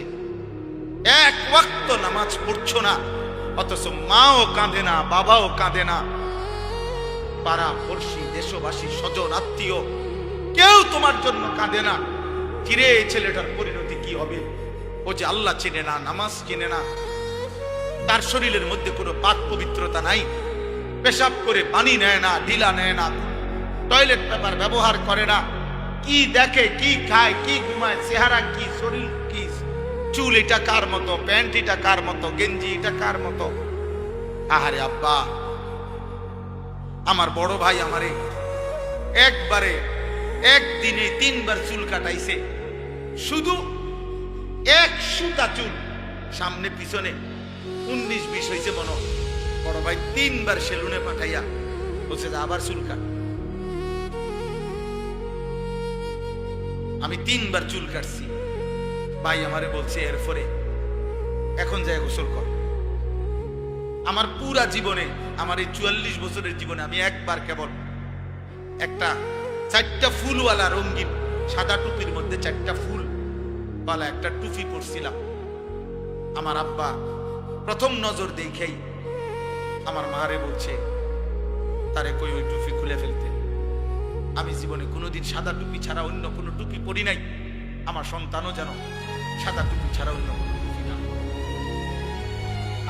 এক ওয়াক্ত নামাজ পড়ছো না, অথচ মাও কাঁদে না, বাবাও কাঁদে না, পাড়া পড়শি, দেশবাসী, স্বজন, আত্মীয় কেউ তোমার জন্য কাঁদে না। কিরে এই ছেলেটার পরিণতি কি হবে? ও যে আল্লাহ চেনে না, নামাজ চেনে না, তার শরীরের মধ্যে কোনো পাক পবিত্রতা নাই, পেশাব করে পানি নেয় না, ঢিলা নেয় না, টয়লেট পেপার ব্যবহার করে না, কি দেখে, কি খায়, কি ঘুমায়, চেহারা কি, শরীর কি, চুল এটা কার মতো, প্যান্ট এটা কার মতো, গেঞ্জি এটা কার মতো। আহারে আব্বা, আমার বড় ভাই আমারে একবারে একদিনে 3 বার চুল কাটাইছে, শুধু 1 সুতা চুল, সামনে পিছনে 19-20 হয়েছে মনে হয়। বড় ভাই 3 বার সেলুনে পাঠাইয়া বলছে যে আবার চুল কাট। আমি 3 বার চুল কাটছি। ভাই আমারে বলছে এরপরে এখন যায় গোসল কর। আমার পুরা জীবনে, আমার এই 44 বছরের জীবনে আমি একবার কেবল একটা 4টা ফুলওয়ালা রঙিন সাদা টুপির মধ্যে 4টা ফুল ওয়ালা একটা টুপি পরছিলাম। আমার আব্বা প্রথম নজর দেখেই আমার মারে বলছে তারে কই ওই টুপি খুলে ফেলতে। আমি জীবনে কোনোদিন সাদা টুপি ছাড়া অন্য কোনো টুপি পরি নাই। আমার সন্তানও যেন সাদা টুপি ছাড়া অন্য কোনো টুপি না।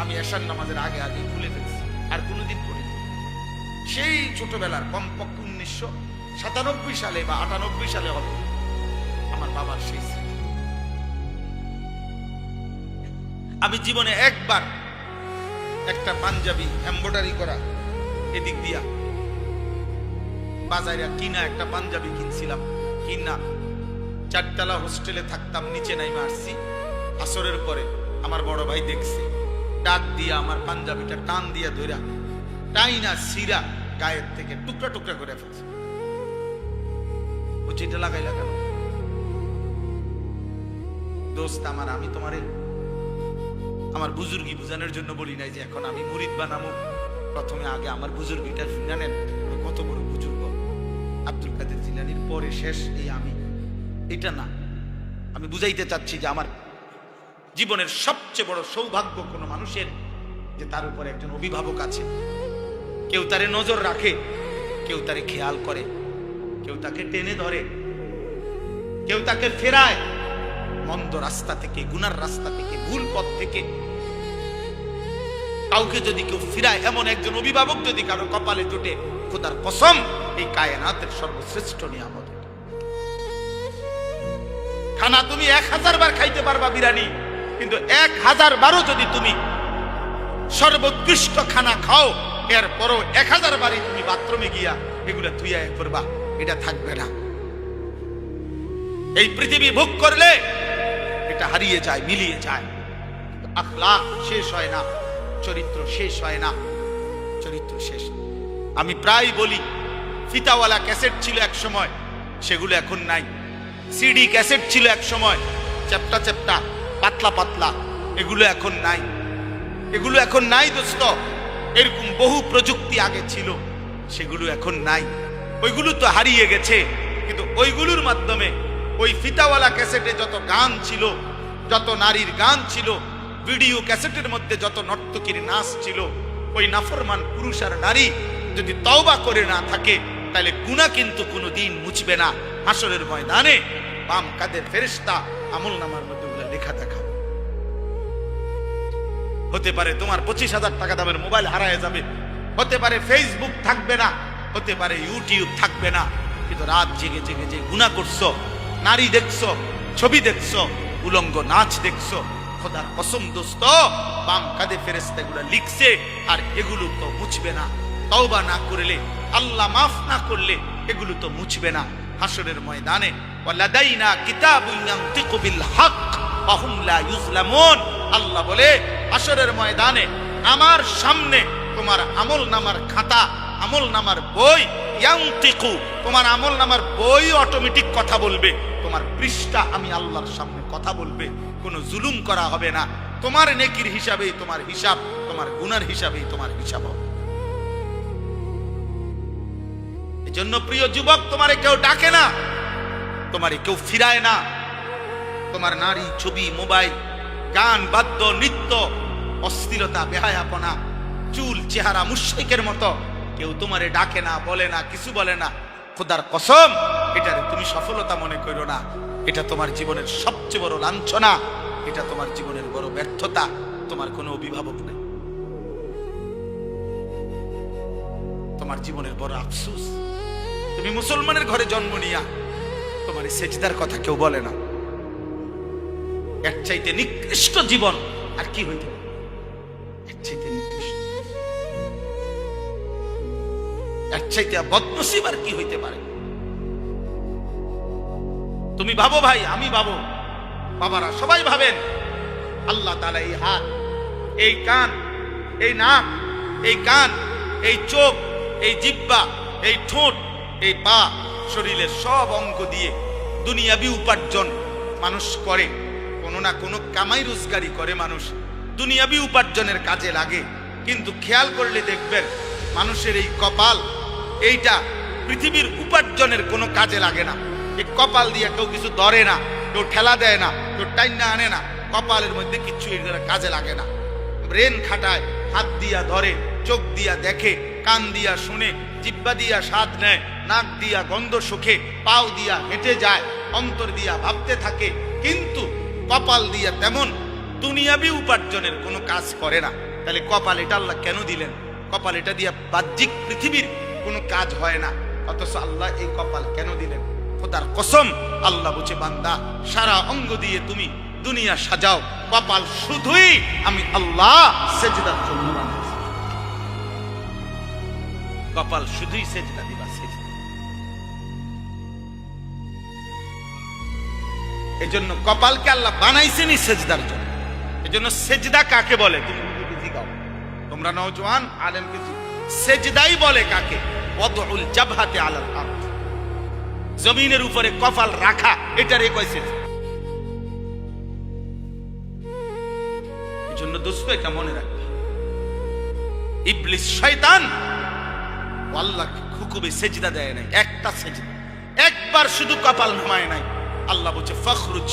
আমি এশার নামাজের আগে আগে খুলে ফেলছি, আর কোনোদিন পরি। সেই ছোটবেলার কমপক্ষে 1997 সালে বা 98 সালে হবে আমার বাবার সেই স্মৃতি। আমি জীবনে একবার একটা পাঞ্জাবি এমব্রয়ডারি করা এদিক দিয়া বাজারে কিনা একটা পাঞ্জাবি কিনছিলাম। কিনা 4তলা হোস্টেলে থাকতাম, নিচে নাইমা আসছি। আসরের পরে আমার বড় ভাই দেখছে, ডাক দিয়া আমার পাঞ্জাবিটা টান দিয়া ধইরা টাইনা সিরা গায়ের থেকে টুকরা টুকরা করে ফেলছে। ও যেটা লাগাই লাগানো দোস্ত আমার, আমি তোমারে আমার বুজুর্গি বুঝানোর জন্য বলি নাই যে এখন আমি মুরিদ বানাবো। প্রথমে আগে আমার বুজুর্গিটা জানেন কত বড় বুজুর্গ, আব্দুল কাদের জিলানীর পরে শেষ এই আমি। এটা না, আমি বুঝাইতে চাচ্ছি যে আমার জীবনের সবচেয়ে বড় সৌভাগ্য কোনো মানুষের যে তার উপর একজন অভিভাবক আছে। কেউ তারে নজর রাখে, কেউ তারে খেয়াল করে, কেউ তাকে টেনে ধরে, কেউ তাকে ফেরায় মন্দ রাস্তা থেকে, গুনার রাস্তা থেকে, ভুল পথ থেকে। কাউকে যদি কেউ ফিরায় এমন একজন অভিভাবক যদি কারো কপালে জোটে, খোদার কসম এই কায়নাতের সর্বশ্রেষ্ঠ নিয়ামত। খানা তুমি 1000 বার খাইতে পারবা বিরিয়ানি, কিন্তু 1000 বারও যদি তুমি সর্বোৎকৃষ্ট খানা খাও, এরপরও 1000 বারই তুমি বাথরুমে গিয়া এগুলা ধুইয়া করবা, এটা থাকবে না। এই পৃথিবী ভোগ করলে এটা হারিয়ে যায়, মিলিয়ে যায়। আখলাক শেষ হয় না, চরিত্র শেষ হয় না, চরিত্র শেষ। আমি প্রায় বলি ফিতাওয়ালা ক্যাসেট ছিল এক সময়, সেগুলো এখন নাই। সিডি ক্যাসেট ছিল এক সময়, চ্যাপ্টা চ্যাপ্টা পাতলা পাতলা, এগুলো এখন নাই। এগুলো এখন নাই দোস্ত। এরকম বহু প্রযুক্তি আগে ছিল, সেগুলো এখন নাই। ওইগুলো তো হারিয়ে গেছে, কিন্তু ওইগুলোর মাধ্যমে ওই ফিতাওয়ালা ক্যাসেটে যত গান ছিল, যত নারীর গান ছিল, ভিডিও ক্যাসেটের মধ্যে যত নর্তকীর নাচ ছিল, ওই নাফরমান পুরুষ আর নারী যদি তওবা করে না থাকে, তাহলে গুনাহ কিন্তু কোনোদিন মুছবে না। হাসরের ময়দানে বাম কাদের ফেরেশতা আমলনামার মধ্যে ওগুলো লেখা দেখাবে। হতে পারে তোমার 25,000 টাকা দামের মোবাইল হারায় যাবে, হতে পারে ফেসবুক থাকবে না, হতে পারে ইউটিউব থাকবে না, কিন্তু রাত জেগে জেগে যে গুনাহ করছো, নারী দেখছো, ছবি দেখছো, উলঙ্গ নাচ দেখছো, খোদার কসম দোস্ত বাম কাঁধে ফেরেশতা এগুলো লিখছে, আর এগুলো তো মুছবে না। তওবা না করলে, আল্লাহ মাফ না করলে এগুলো তো মুছবে না। হাসরের ময়দানে ওয়ালাদাইনা কিতাবুন ইয়ানতিকু বিল হক ওয়া হুম লা ইউজলামুন, আল্লাহ বলে হাসরের ময়দানে আমার সামনে তোমার আমলনামার খাতা, আমলনামার বই, ইয়ানতিকু তোমার আমলনামার বই অটোমেটিক কথা বলবে, তোমার পৃষ্ঠা আমি আল্লাহর সামনে কথা বলবে, কোনো জুলুম করা হবে না। তোমার নেকির হিসাবেই তোমার হিসাব, তোমার গুনার হিসাবেই তোমার হিসাব হবে। এজন্য প্রিয় যুবক, তোমারে কেউ ডাকে না, তোমারে কেউ ফিরায় না। তোমার নারী, ছবি, মোবাইল, গান, বাদ্য, নৃত্য, অস্থিরতা, বেহায়াপনা, চুল, চেহারা মুশরিকের মতো কেউ তোমারে ডাকে না, বলে না, কিছু বলে না। খোদার কসম এটার তুমি সফলতা মনে করো না। এটা তোমার জীবনের সবচেয়ে বড় লাঞ্ছনা, এটা তোমার জীবনের বড় ব্যর্থতা। তোমার কোনো অভিভাবক নেই, তোমার জীবনের বড় আফসোস। তুমি মুসলমানের ঘরে জন্ম নিয়া তোমার সেজদার কথা কেউ বলে না। এর চাইতে নিকৃষ্ট জীবন আর কি হইতে পারে? এর চাইতে নিকৃষ্ট, এর চাইতে বদনসিব আর কি হইতে পারে? তুমি ভাবো ভাই, আমি ভাবো, বাবারা সবাই ভাবেন আল্লাহ তাআলা এই হাত এই কান, এই নাক, এই কান, এই চোখ, এই জিহ্বা, এই ঠোঁট, এই পা, শরীরের সব অঙ্গ দিয়ে দুনিয়াবি উপার্জন মানুষ করে। কোনো না কোনো কামাই রোজগারি করে মানুষ, দুনিয়াবি উপার্জনের কাজে লাগে। কিন্তু খেয়াল করলে দেখবেন মানুষের এই কপাল, এইটা পৃথিবীর উপার্জনের কোনো কাজে লাগে না। এই কপাল দিয়ে কেউ কিছু ধরে না, কেউ ঠেলা দেয় না, কেউ টাইনা আনে না। কপালের মধ্যে কিচ্ছু কাজে লাগে না। ব্রেন খাটায়, হাত দিয়া ধরে, চোখ দিয়া দেখে, কান দিয়া শুনে, জিহ্বা দিয়া স্বাদ নেয়, নাক দিয়া গন্ধ শুকে, পাও দিয়া হেঁটে যায়, অন্তর দিয়া ভাবতে থাকে। কিন্তু কপাল দিয়া তেমন দুনিয়াবি উপার্জনের কোনো কাজ করে না। তাহলে কপাল এটা আল্লাহ কেন দিলেন? কপাল এটা দিয়া বাহ্যিক পৃথিবীর কোনো কাজ হয় না, অথচ আল্লাহ এই কপাল কেন দিলেন? খোদার কসম, আল্লাহ বলছে, বান্দা সারা অঙ্গ দিয়ে তুমি দুনিয়া সাজাও, কপাল শুধুই আমি আল্লাহ সেজদার জন্য বানাইছি। কপাল শুধুই সেজদা দিবা, সেজদা। এজন্য কপালকে আল্লাহ বানাইছেনই সেজদার জন্য। এজন্য সেজদা কাকে বলে তুমি জিগাও, তোমরা নওজোয়ান আলেমকে সেজদাই বলে কাকে? ওয়াদউল জাবহাতি আলাল আরদ, জমিনের উপরে কপাল রাখা, এটারে কয় সেজদা। এজন্য দোস্ত এটা মনে রাখবে, ইবলিস শয়তান আল্লাহকে হুকুমে সেজদা দেয় নাই, একটা সেজদা, একবার শুধু কপাল নামায় নাই। আল্লাহ বলছে ফখরুজ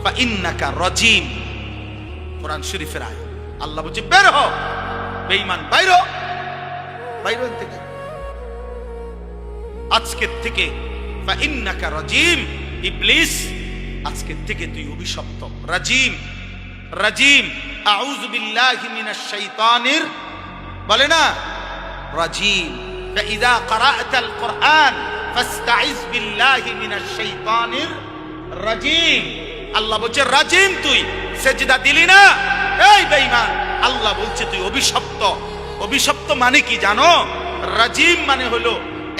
ফা ইন্নাকা রাজিম, কোরআন শরীফের আয়াত। আল্লাহ বলছে বের হ বেঈমান, বাইরো বাইরো থেকে, আজকের থেকে ফা ইন্নাকা রাজিম, ইবলিস আজকের থেকে তুই অভিশপ্ত। রাজিম, রাজিম আউযু বিল্লাহি মিনাশ শাইতানির, বলে না রাজিম। فإذا قرأت القرآن فاستعذ بالله من الشيطان الرجيم। আল্লাহ বলছে রাজিম, তুই সেজদা দিলি না, এই বেঈমান। আল্লাহ বলছে তুই অভিশপ্ত। অভিশপ্ত মানে কি জানো? রাজিম মানে হলো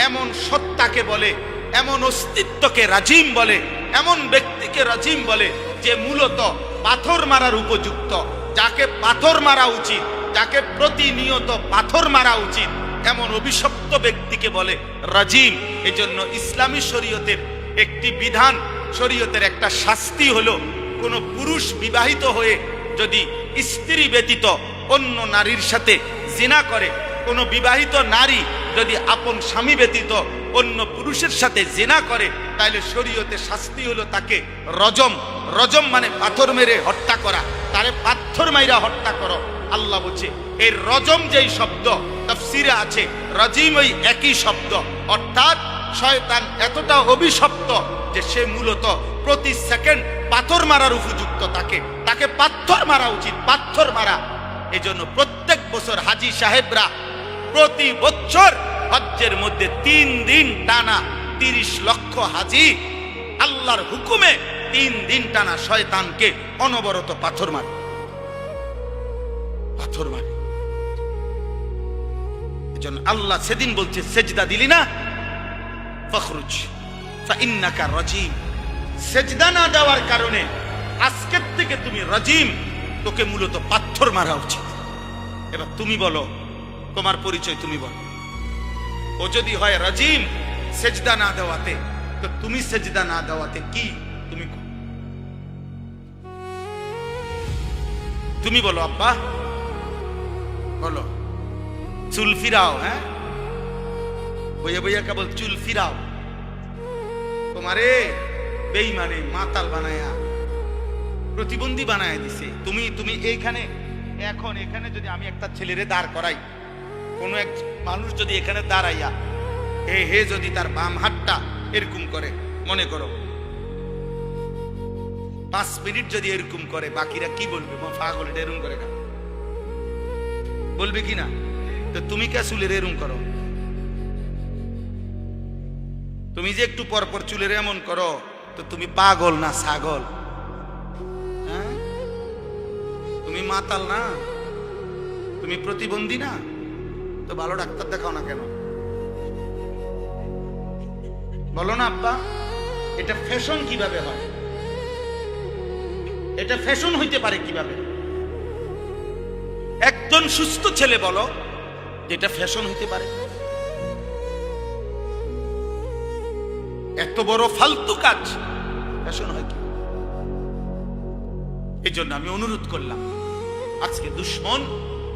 এমন সত্তাকে বলে, এমন অস্তিত্বকে রাজিম বলে, এমন ব্যক্তিকে রাজিম বলে যে মূলত পাথর মারার উপযুক্ত, যাকে পাথর মারা উচিত, যাকে প্রতিনিয়ত পাথর মারা উচিত, এমন অভিশপ্ত ব্যক্তিকে বলে রাজিম। এজন্য ইসলামী শরীয়তের একটি বিধান, শরীয়তের একটা শাস্তি হলো, কোন পুরুষ বিবাহিত হয়ে যদি স্ত্রী ব্যতীত অন্য নারীর সাথে জিনা করে, কোন বিবাহিত নারী যদি আপন স্বামী ব্যতীত অন্য পুরুষের সাথে জিনা করে, তাহলে শরীয়তে শাস্তি হলো তাকে রজম। রজম মানে পাথর মেরে হত্যা করা, তারে পাথর মাইরা হত্যা করো। আল্লাহ বলছে এই রজম যেই শব্দ তাফসীরে আছে, রাজিম ওই একই শব্দ। অর্থাৎ শয়তান এতটা অভিশপ্ত যে সে মূলত প্রতি সেকেন্ড পাথর মারার উপযুক্ত, তাকে পাথর মারা উচিত, পাথর মারা। এজন্য প্রত্যেক বছর হাজী সাহেবরা প্রতি বছর হজ্জের মধ্যে 3 দিন টানা 30 লক্ষ হাজী আল্লাহর হুকুমে 3 দিন টানা শয়তানকে অনবরত পাথর মারে, পাথর মারে। এজন্য আল্লাহ সেদিন বলছে সেজদা দিলি না, ফখরুজ ফা ইন্নাকা রাজিম। সেজদা না দেওয়ার কারণে আজকের থেকে তুমি রাজিম, তোকে মূলত পাথর মারা উচিত। এবার তুমি বলো, তোমার পরিচয় তুমি বলো। ও যদি হয় রাজিম সেজদা না দেওয়াতে, তো তুমি সেজদা না দেওয়াতে কি? তুমি বলো আব্বা, বলো। চুল ফিরাও, হ্যাঁ বইয়া বইয়া কেবল চুল ফিরাও। তোমারে বেঈমানে মাতাল বানায়া, প্রতিবন্ধী বানায় দিছে। তুমি এইখানে, এখন এখানে যদি আমি একটা ছেলেরে দাঁড় করাই, কোনো এক মানুষ যদি এখানে দাঁড়াইয়া হে যদি তার বাম হাতটা এরকম করে, মনে করো 5 মিনিট যদি এরকম করে, বাকিরা কি বলবে? পাগল, এটা এরকম করে না, বলবে কি না? তো তুমি কে চুলের এরকম করো? তুমি যে একটু পর পর চুলের এমন করো, তো তুমি পাগল না ছাগল? হ্যাঁ, তুমি মাতাল না? তুমি প্রতিবন্ধী না? তো ভালো ডাক্তার দেখাও না কেন? বলো না আব্বা। এটা ফ্যাশন কিভাবে হয়? এটা ফ্যাশন হইতে পারে কিভাবে? একজন সুস্থ ছেলে বলো যেটা ফ্যাশন হইতে পারে? এত বড় ফালতু কাজ ফ্যাশন হয় কি? এই জন্য আমি অনুরোধ করলাম, আজকে দুশ্মন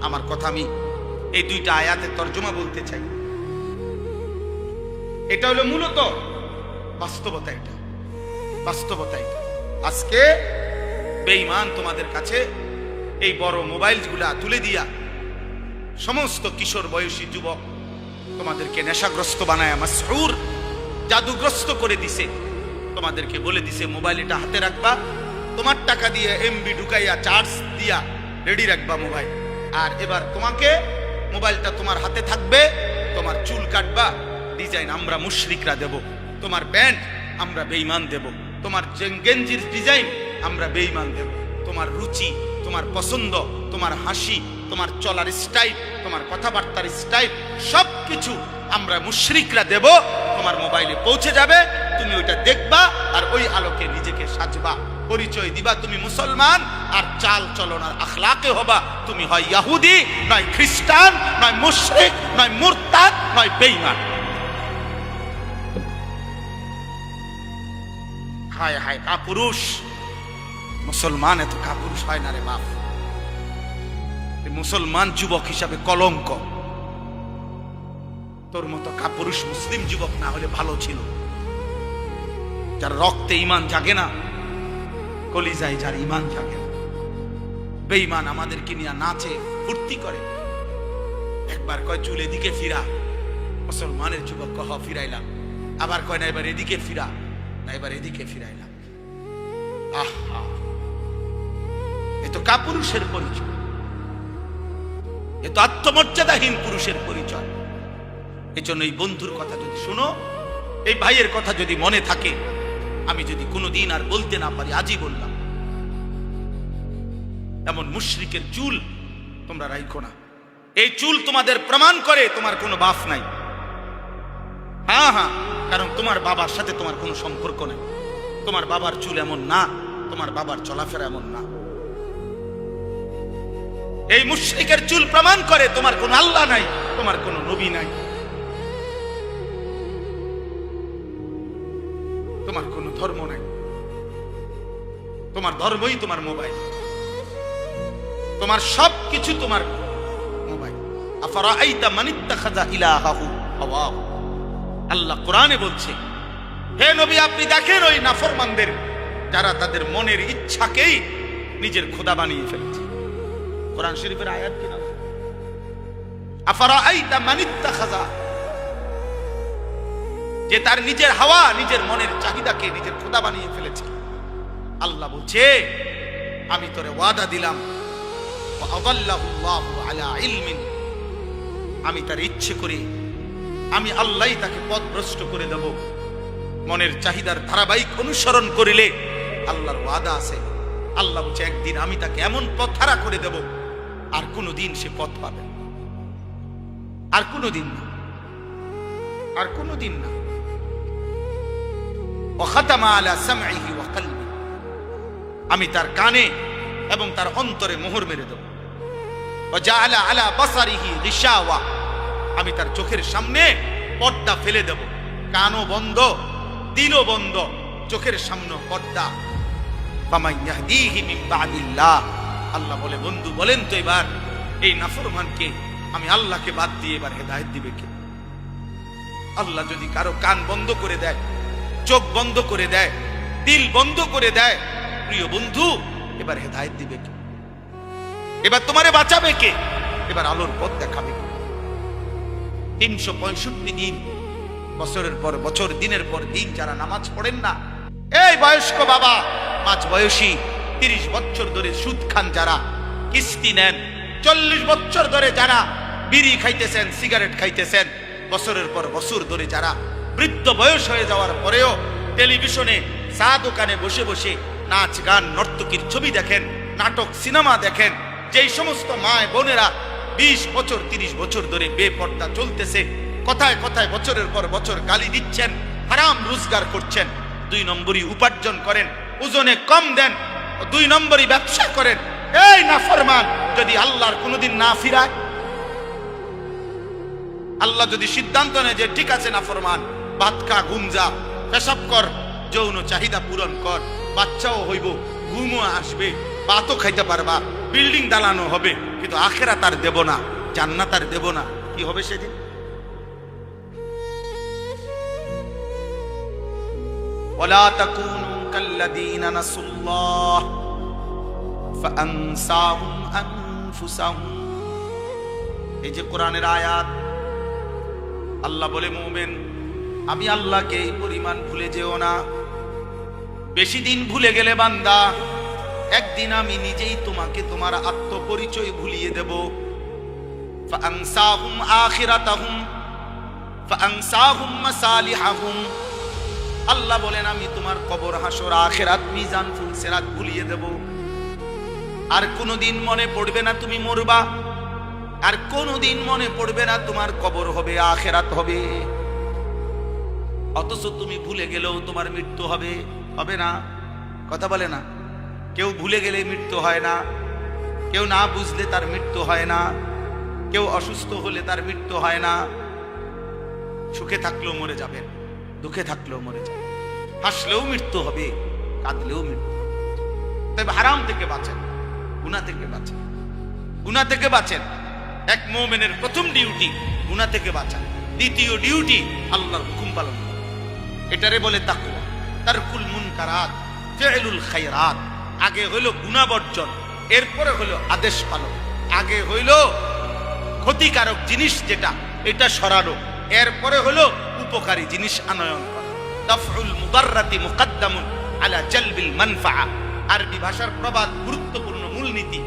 আমার কথা আমি এই দুইটা আয়াতের তর্জমা বলতে চাই। এটা হলো মূলত বাস্তবতা, এটা বাস্তবতা। এটা আজকে বেঈমান তোমাদের কাছে এই বড় মোবাইলগুলা তুলে দিয়া সমস্ত কিশোর বয়সী যুবক তোমাদেরকে নেশাগ্রস্ত বানায়, মাসহুর জাদুগ্রস্ত করে দিছে। তোমাদেরকে বলে দিছে মোবাইল এটা হাতে রাখবা, তোমার টাকা দিয়ে এমবি ঢুকাইয়া চার্জ দিয়া রেডি রাখবা মোবাইল। আর এবার তোমাকে মোবাইলটা তোমার হাতে থাকবে, তোমার চুল কাটবা ডিজাইন আমরা মুশরিকরা দেব, তোমার প্যান্ট আমরা বেঈমান দেব, তোমার গেঞ্জির ডিজাইন আমরা বেঈমান দেব, তোমার রুচি, তোমার পছন্দ, তোমার হাসি, তোমার চলার স্টাইল, তোমার কথাবার্তার স্টাইল সবকিছু আমরা মুশরিকরা দেব। তোমার মোবাইলে পৌঁছে যাবে, তুমি ওইটা দেখবা আর ওই আলোকে নিজেকে সাজবা, পরিচয় দিবা তুমি মুসলমান। আর চাল চলন আর আখলাকে হবা তুমি হয় ইহুদি, নয় খ্রিস্টান, নয় মুশরিক, নয় মুরতাদ, নয় বেঈমান। হায় হায় কাপুরুষ! মুসলমান এত কাপুরুষ হয় না রে বাপ। মুসলমান যুবক হিসাবে কলঙ্ক। তোর মতো কাপুরুষ মুসলিম যুবক না হলে ভালো ছিল, যার রক্তে ঈমান জাগে না, কলিজায় যার ঈমান জাগে না। বেঈমান আমাদেরকে নিয়ে নাচে, ফুর্তি করে। একবার কয় চুল এদিকে ফিরা, মুসলমানের যুবক কহ ফিরাইলাম। আবার কয় না এবার এদিকে ফিরা, না এবার এদিকে ফিরাইলাম। আহা, এ তো কাপুরুষের পরিচয়, এ তো আত্মমর্যাদাহীন পুরুষের পরিচয়। এই জন্য এই বন্ধুর কথা যদি শুনো, এই ভাইয়ের কথা যদি মনে থাকে, আমি যদি কোনোদিন আর বলতে না পারি, আজই বললাম, এমন মুশরিকের চুল তোমরা রাখো না। এই চুল তোমাদের প্রমাণ করে তোমার কোনো বাপ নাই। হ্যাঁ হ্যাঁ, কারণ তোমার বাবার সাথে তোমার কোনো সম্পর্ক নেই। তোমার বাবার চুল এমন না, তোমার বাবার চলাফেরা এমন না। এই মুশরিকের চুল প্রমাণ করে তোমার কোনো আল্লাহ নাই, তোমার কোনো নবী নাই, তোমার কোনো ধর্ম নাই। তোমার ধর্মই তোমার মোবাইল, তোমার সব কিছু তোমার মোবাইল। আফারাআইতা মান ইত্তাখাযা ইলাহাহু হাওয়াহু, আল্লাহ কোরআনে বলছে, হে নবী আপনি দেখেন ওই নাফরমানদের, যারা তাদের মনের ইচ্ছাকেই নিজের খোদা বানিয়ে ফেলেছে। কোরআন শরীফের আয়াত কিনা, আফারাআইতা মান ইত্তাখাযা, যে তার নিজের হাওয়া, নিজের মনের চাহিদাকে নিজের খোদা বানিয়ে ফেলেছে। আল্লাহ বলছে, আমি তোরে ওয়াদা দিলাম, আযাল্লাহুল্লাহু আলা ইলমিন, আমি তার ইচ্ছে করে, আমি আল্লাহই তাকে পথভ্রষ্ট করে দেব। মনের চাহিদার ধারাবাহিক অনুসরণ করিলে আল্লাহর ওয়াদা আছে। আল্লাহ বলছে, একদিন আমি তাকে এমন পথহারা করে দেব, আর কোনোদিন সে পথ পাবে, আর কোনোদিন না, আর কোনোদিন না। ওয়াখাতামা আলা সামঈহি ওয়া কলবি, আমি তার কানে এবং তার অন্তরে মোহর মেরে দেব। ওয়া জাআলা আলা বাসারিহি গিশাওয়া, আমি তার চোখের সামনে পর্দা ফেলে দেব। কানও বন্ধ, দিলও বন্ধ, চোখের সামনে পর্দা। ফামান ইয়াহদিহি মিন বাদিল্লাহ, আল্লাহ বলে, বন্ধু বলেন তো এবার এই নাফরমানকে আমি আল্লাহকে বাদ দিয়ে এবার হেদায়েত দিবে কে? আল্লাহ যদি কারো কান বন্ধ করে দেয়, চোখ বন্ধ করে দেয়, দিল বন্ধ করে দেয়, প্রিয় বন্ধু এবার হেদায়েত দিবে কে? এবার তোমারে বাঁচাবে কে? এবার আলোর পথ দেখাবে কে? 365 দিন, বছরের পর বছর, দিনের পর দিন যারা নামাজ পড়েন না, এই বয়স্ক বাবা, মাঝ বয়সী 30 বছর ধরে সুদ খান যারা, কিস্তি নেন, 40 বছর ধরে যারা বিড়ি খাইতেছেন, সিগারেট খাইতেছেন, বছরের পর বছর ধরে যারা বৃদ্ধ বয়স হয়ে যাওয়ার পরেও টেলিভিশনে চা দোকানে বসে বসে নাচ গান নর্তকীর ছবি দেখেন, নাটক সিনেমা দেখেন, যেই সমস্ত মায় বোনেরা 20 বছর 30 বছর ধরে বেপর্দা চলতেছে, কথায় কথায় বছরের পর বছর গালি দিচ্ছেন, হারাম রোজগার করছেন, 2 নম্বরই উপার্জন করেন, ওজনে কম দেন, 2 নম্বরই ব্যবসা করেন, এই নাফরমান যদি আল্লাহর কোনোদিন না ফিরায়, আল্লাহ যদি সিদ্ধান্ত নেয় যে ঠিক আছে নাফরমান, ভাত খা, ঘুম যা, পেশাব কর, যৌন চাহিদা পূরণ কর, বাচ্চাও হইব, ঘুমও আসবে, ভাতও খাইতে পারবা, বিল্ডিং দালানো হবে, কিন্তু আখিরাত আর দেব না, জান্নাত আর দেব না, কি হবে সেদিন? ওয়ালা তাকুনু কাল্লাযীনা নাসুল্লাহ ফাআনসাহুম আনফুসাহুম। এই যে কোরআনের আয়াত, আল্লাহ বলে মুমিন আমি আল্লাহকে এই পরিমাণ ভুলে যেও না। বেশি দিন ভুলে গেলে বান্দা, একদিন আমি নিজেই তোমাকে তোমার আত্মপরিচয় ভুলিয়ে দেব। ফাআনসাহুম আখিরাতাহুম ফাআনসাহুম মাসালিহাহুম। আল্লাহ বলেন আমি তোমার কবর, হাসর, আখিরাত, মিজান, ফুলসিরাত ভুলিয়ে দেব। আর কোনোদিন মনে পড়বে না তুমি মরবা, আর কোনোদিন মনে পড়বে না তোমার কবর হবে, আখিরাত হবে। অথচ তুমি ভুলে গেলেও তোমার মৃত্যু হবে, হবে না? কথা বলে না? কেউ ভুলে গেলে মৃত্যু হয় না, কেউ না বুঝলে তার মৃত্যু হয় না, কেউ অসুস্থ হলে তার মৃত্যু হয় না। সুখে থাকলেও মরে যাবেন, দুঃখে থাকলেও মরে যাবেন, হাসলেও মৃত্যু হবে, কাঁদলেও মৃত্যু হবে। তবে হারাম থেকে বাঁচেন, গুনাহ থেকে বাঁচেন, গুনাহ থেকে বাঁচেন। এক মুমিনের প্রথম ডিউটি গুনাহ থেকে বাঁচা, দ্বিতীয় ডিউটি আল্লাহর হুকুম পালন করা। এটারে বলে তাকওয়া, তারকুল মুনকারাত, ফি'লুল খায়রাত। আগে হইল গুনাহ বর্জন, এরপরে হইল আদেশ পালন। আগে হইল ক্ষতিকারক জিনিস যেটা, এটা সরানো, এরপরে হলো উপকারী জিনিস আনয়ন করা। দাফউল মুদাররাতি মুকদ্দামুন আলা জালবিল মানফাআ। আরবি ভাষার প্রবাদ, গুরুত্বপূর্ণ মূলনীতি।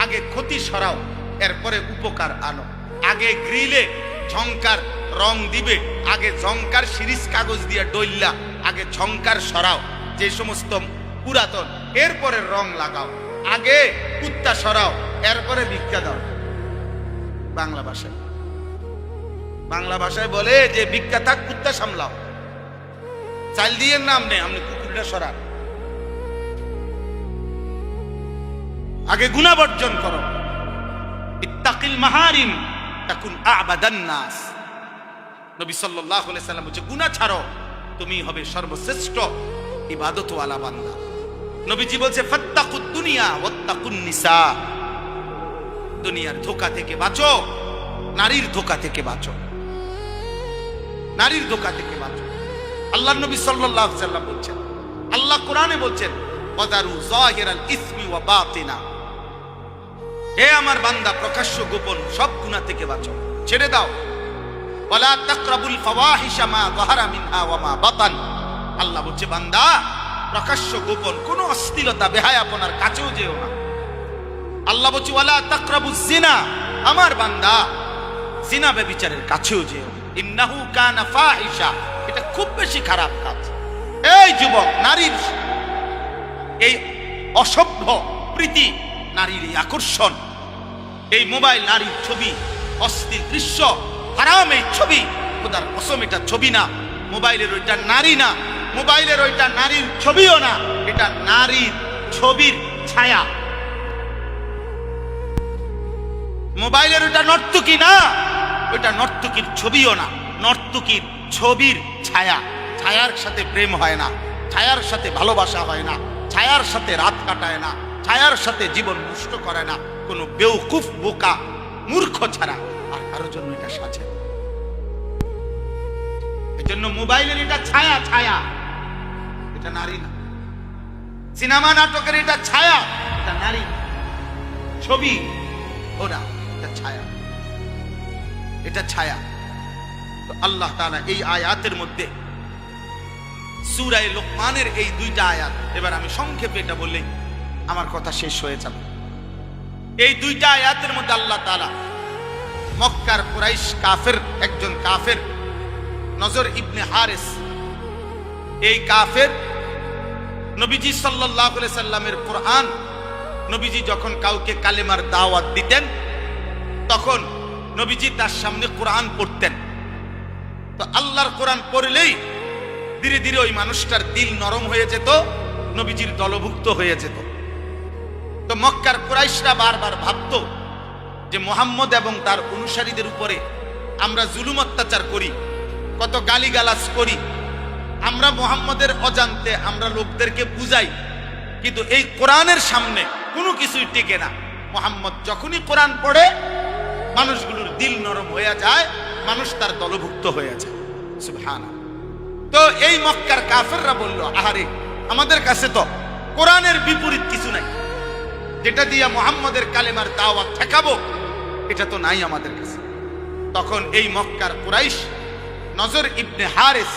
আগে ক্ষতি সরাও, এরপরে উপকার আনো। আগে গ্রিলে ঝংকার রং দিবে, আগে ঝংকার সিরিজ কাগজ দিয়ে ডইল্লা, আগে ঝংকার সরাও যে সমস্ত পুরাতন, এরপরে রং লাগাও। আগে কুত্তা সরাও, এরপরে ভিক্ষা দাও। বাংলা ভাষায়, বাংলা ভাষায় বলে যে ভিক্ষা থাক, কুত্তা সামলাও। চাল দিয়ে নাম নেই, আপনি কুকুরটা সরান। আগে গুনাহ বর্জন করো। ইত্তাকিল মাহারিম তাকুন আ'বাদান নাস। নবী সাল্লাল্লাহু আলাইহি সাল্লাম বলেছে গুনাহ ছাড়ো, তুমি হবে সর্বশ্রেষ্ঠ ইবাদতওয়ালা বান্দা। নবীজি বলছে ফাত্তাকুদ দুনিয়া ওয়াত্তাকুন নিসা। দুনিয়ার ধোঁকা থেকে বাঁচো, নারীর ধোঁকা থেকে বাঁচো, নারীর ধোঁকা থেকে বাঁচো। আল্লাহর নবী সাল্লাল্লাহু আলাইহি সাল্লাম বলছেন, আল্লাহ কোরআনে বলছেন ওয়াদারু যাহিরাল ইসমি ওয়া বাতিনা। হে আমার বান্দা, প্রকাশ্য গোপন সব গুনাহ থেকে বাঁচো, ছেড়ে দাও। ওয়ালা তাকরাবুল ফাওয়াহিশা মা যাহারা মিনহা ওয়া মা বাতান। আল্লাহ বলছে বান্দা, প্রকাশ্য গোপন কোনো অশ্লীলতা, বেহায়াপনার কাছেও যেও না। আল্লাহ বলছে ওয়ালা তাকরাবুজ জিনা। আমার বান্দা, জিনা ব্যভিচারের কাছেও যেও না। ইন্নাহু কানা ফাহিশা। এটা খুব বেশি খারাপ কাজ। এই যুবক, নারীর এই অসভ্য প্রীতি, নারীর এই আকর্ষণ, এই মোবাইল, নারীর ছবি, অশ্লীল দৃশ্য, হারাম এই ছবি, খোদার কসম এটা ছবি না। মোবাইলের ওইটা নারী না, মোবাইলের ওইটা নারীর ছবিও না, এটা নারীর ছবির ছায়া। মোবাইলের ওইটা নর্তকী না, ওইটা নর্তকীর ছবিও না, নর্তকীর ছবির ছায়া। ছায়ার সাথে প্রেম হয় না, ছায়ার সাথে ভালোবাসা হয় না, ছায়ার সাথে রাত কাটায় না, ছায়ার সাথে জীবন নষ্ট করে না কোনো বেওকুফ, বোকা, মূর্খ ছাড়া আর কারো জন্য এটা সাজে। এজন্য মোবাইলের এটা ছায়া, ছায়া, এটা নারী না। সিনেমা নাটকের এটা ছায়া, এটা নারী না। ছবি ওরা, এটা ছায়া, এটা ছায়া। তো আল্লাহ তাআলা এই আয়াতের মধ্যে, সূরা লোকমানের এই দুইটা আয়াত, এবার আমি সংক্ষেপে এটা বললেই আমার কথা শেষ হয়ে যাবে। এই দুইটা আয়াতের মধ্যে আল্লাহ তাআলা মক্কার কুরাইশ কাফের, একজন কাফের নজর ইবনে হারিস, এই কাফের নবীজি সাল্লাল্লাহু আলাইহি সাল্লামের কোরআন, নবীজি যখন কাউকে কালেমার দাওয়াত দিতেন তখন নবীজি তার সামনে কোরআন পড়তেন। তো আল্লাহর কোরআন পড়লেই ধীরে ধীরে ওই মানুষটার দিল নরম হয়ে যেত, নবীজির দলভুক্ত হয়ে যেত। তো মক্কার কুরাইশরা বারবার ভাবতো যে মুহাম্মদ এবং তার অনুসারীদের উপরে আমরা জুলুম অত্যাচার করি, কত গালিগালাজ করি, আমরা মুহাম্মদের অজান্তে আমরা লোকদেরকে বুঝাই, কিন্তু এই কোরআনের সামনে কোনো কিছুই টিকে না। মুহাম্মদ যখনই কোরআন পড়ে মানুষগুলোর দিল নরম হয়ে যায়, মানুষ তার দলভুক্ত হয়ে যায়। সুবহানাল্লাহ। তো এই মক্কার কাফেররা বলল, আহারে আমাদের কাছে তো কোরআনের বিপরীত কিছু নাই, যেটা দিয়া মুহাম্মদের কালেমার দাওয়াত ঠেকাবো, এটা তো নাই আমাদের কাছে। তখন এই মক্কার কুরাইশ নজর ইবনে হারিস,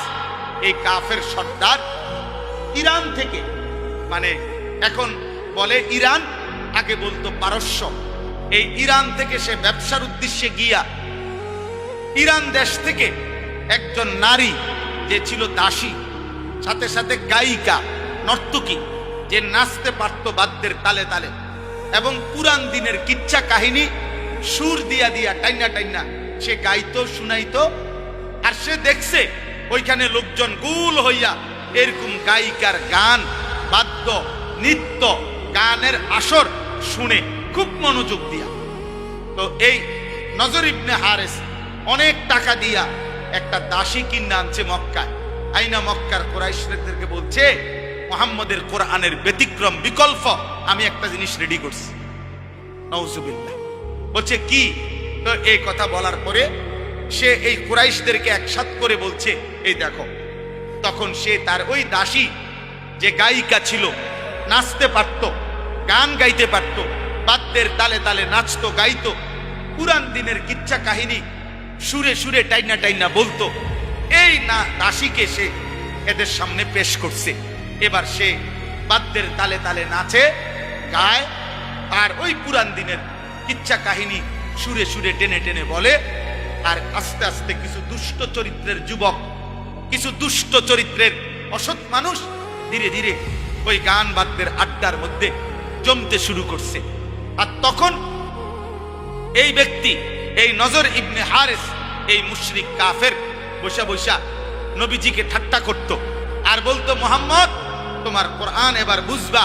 এই কাফের সর্দার, ইরান থেকে, মানে এখন বলে ইরান, আগে বলতো পারস্য, এই ইরান থেকে সে ব্যবসার উদ্দেশ্যে গিয়া ইরান দেশ থেকে একজন নারী যে ছিল দাসী, সাথে সাথে গায়িকা নর্তকী, যে নাচতে পারত বাদ্যের তালে তালে, এবং পুরান দিনের কিচ্ছা কাহিনী সুর দিয়া দিয়া টাইনা টাইনা সে গাইতো শুনাইতো। আর সে দেখছে ওইখানে লোকজন গুল হইয়া এরকম গায়িকার গান, বাদ্য, নৃত্য, গানের আসর শুনে খুব মনোযোগ দিয়া। তো এই নজর ইবনে হারিস অনেক টাকা দিয়া একটা দাসী কিনে আনছে মক্কায়। আইনা মক্কার কুরাইশদেরকে বলছে, মুহাম্মদের কোরআনের ব্যতিক্রম বিকল্প আমি একটা জিনিস রেডি করছি। নাউজুবিল্লাহ। বলছে কি? তো এই কথা বলার পরে সে এই কুরাইশদেরকে একসাথ করে বলছে, এই দেখো। তখন সে তার ওই দাসী যে গায়িকা ছিল, নাচতে পারত, গান গাইতে পারত, বাদ্যের তালে তালে নাচতো, গাইতো, পুরান দিনের কিচ্ছা কাহিনী সুরে সুরে টাইনা টাইনা বলতো, এই না দাসীকে সে এদের সামনে পেশ করছে। এবার সে বাদ্যের তালে তালে নাচে, গায়, আর ওই পুরান দিনের কিচ্ছা কাহিনী সুরে সুরে টেনে টেনে বলে। আর আস্তে আস্তে কিছু দুষ্ট চরিত্রের যুবক, কিছু দুষ্ট চরিত্রের অসৎ মানুষ ধীরে ধীরে ওই গান বাদ্যের আড্ডার মধ্যে জমতে শুরু করছে। আর তখন এই ব্যক্তি, এই নজর ইবনে হারিস, এই মুশরিক কাফের বসা বসা নবীজিকে ঠাট্টা করত আর বলতো, মুহাম্মদ তোমার কোরআন এবার বুঝবা,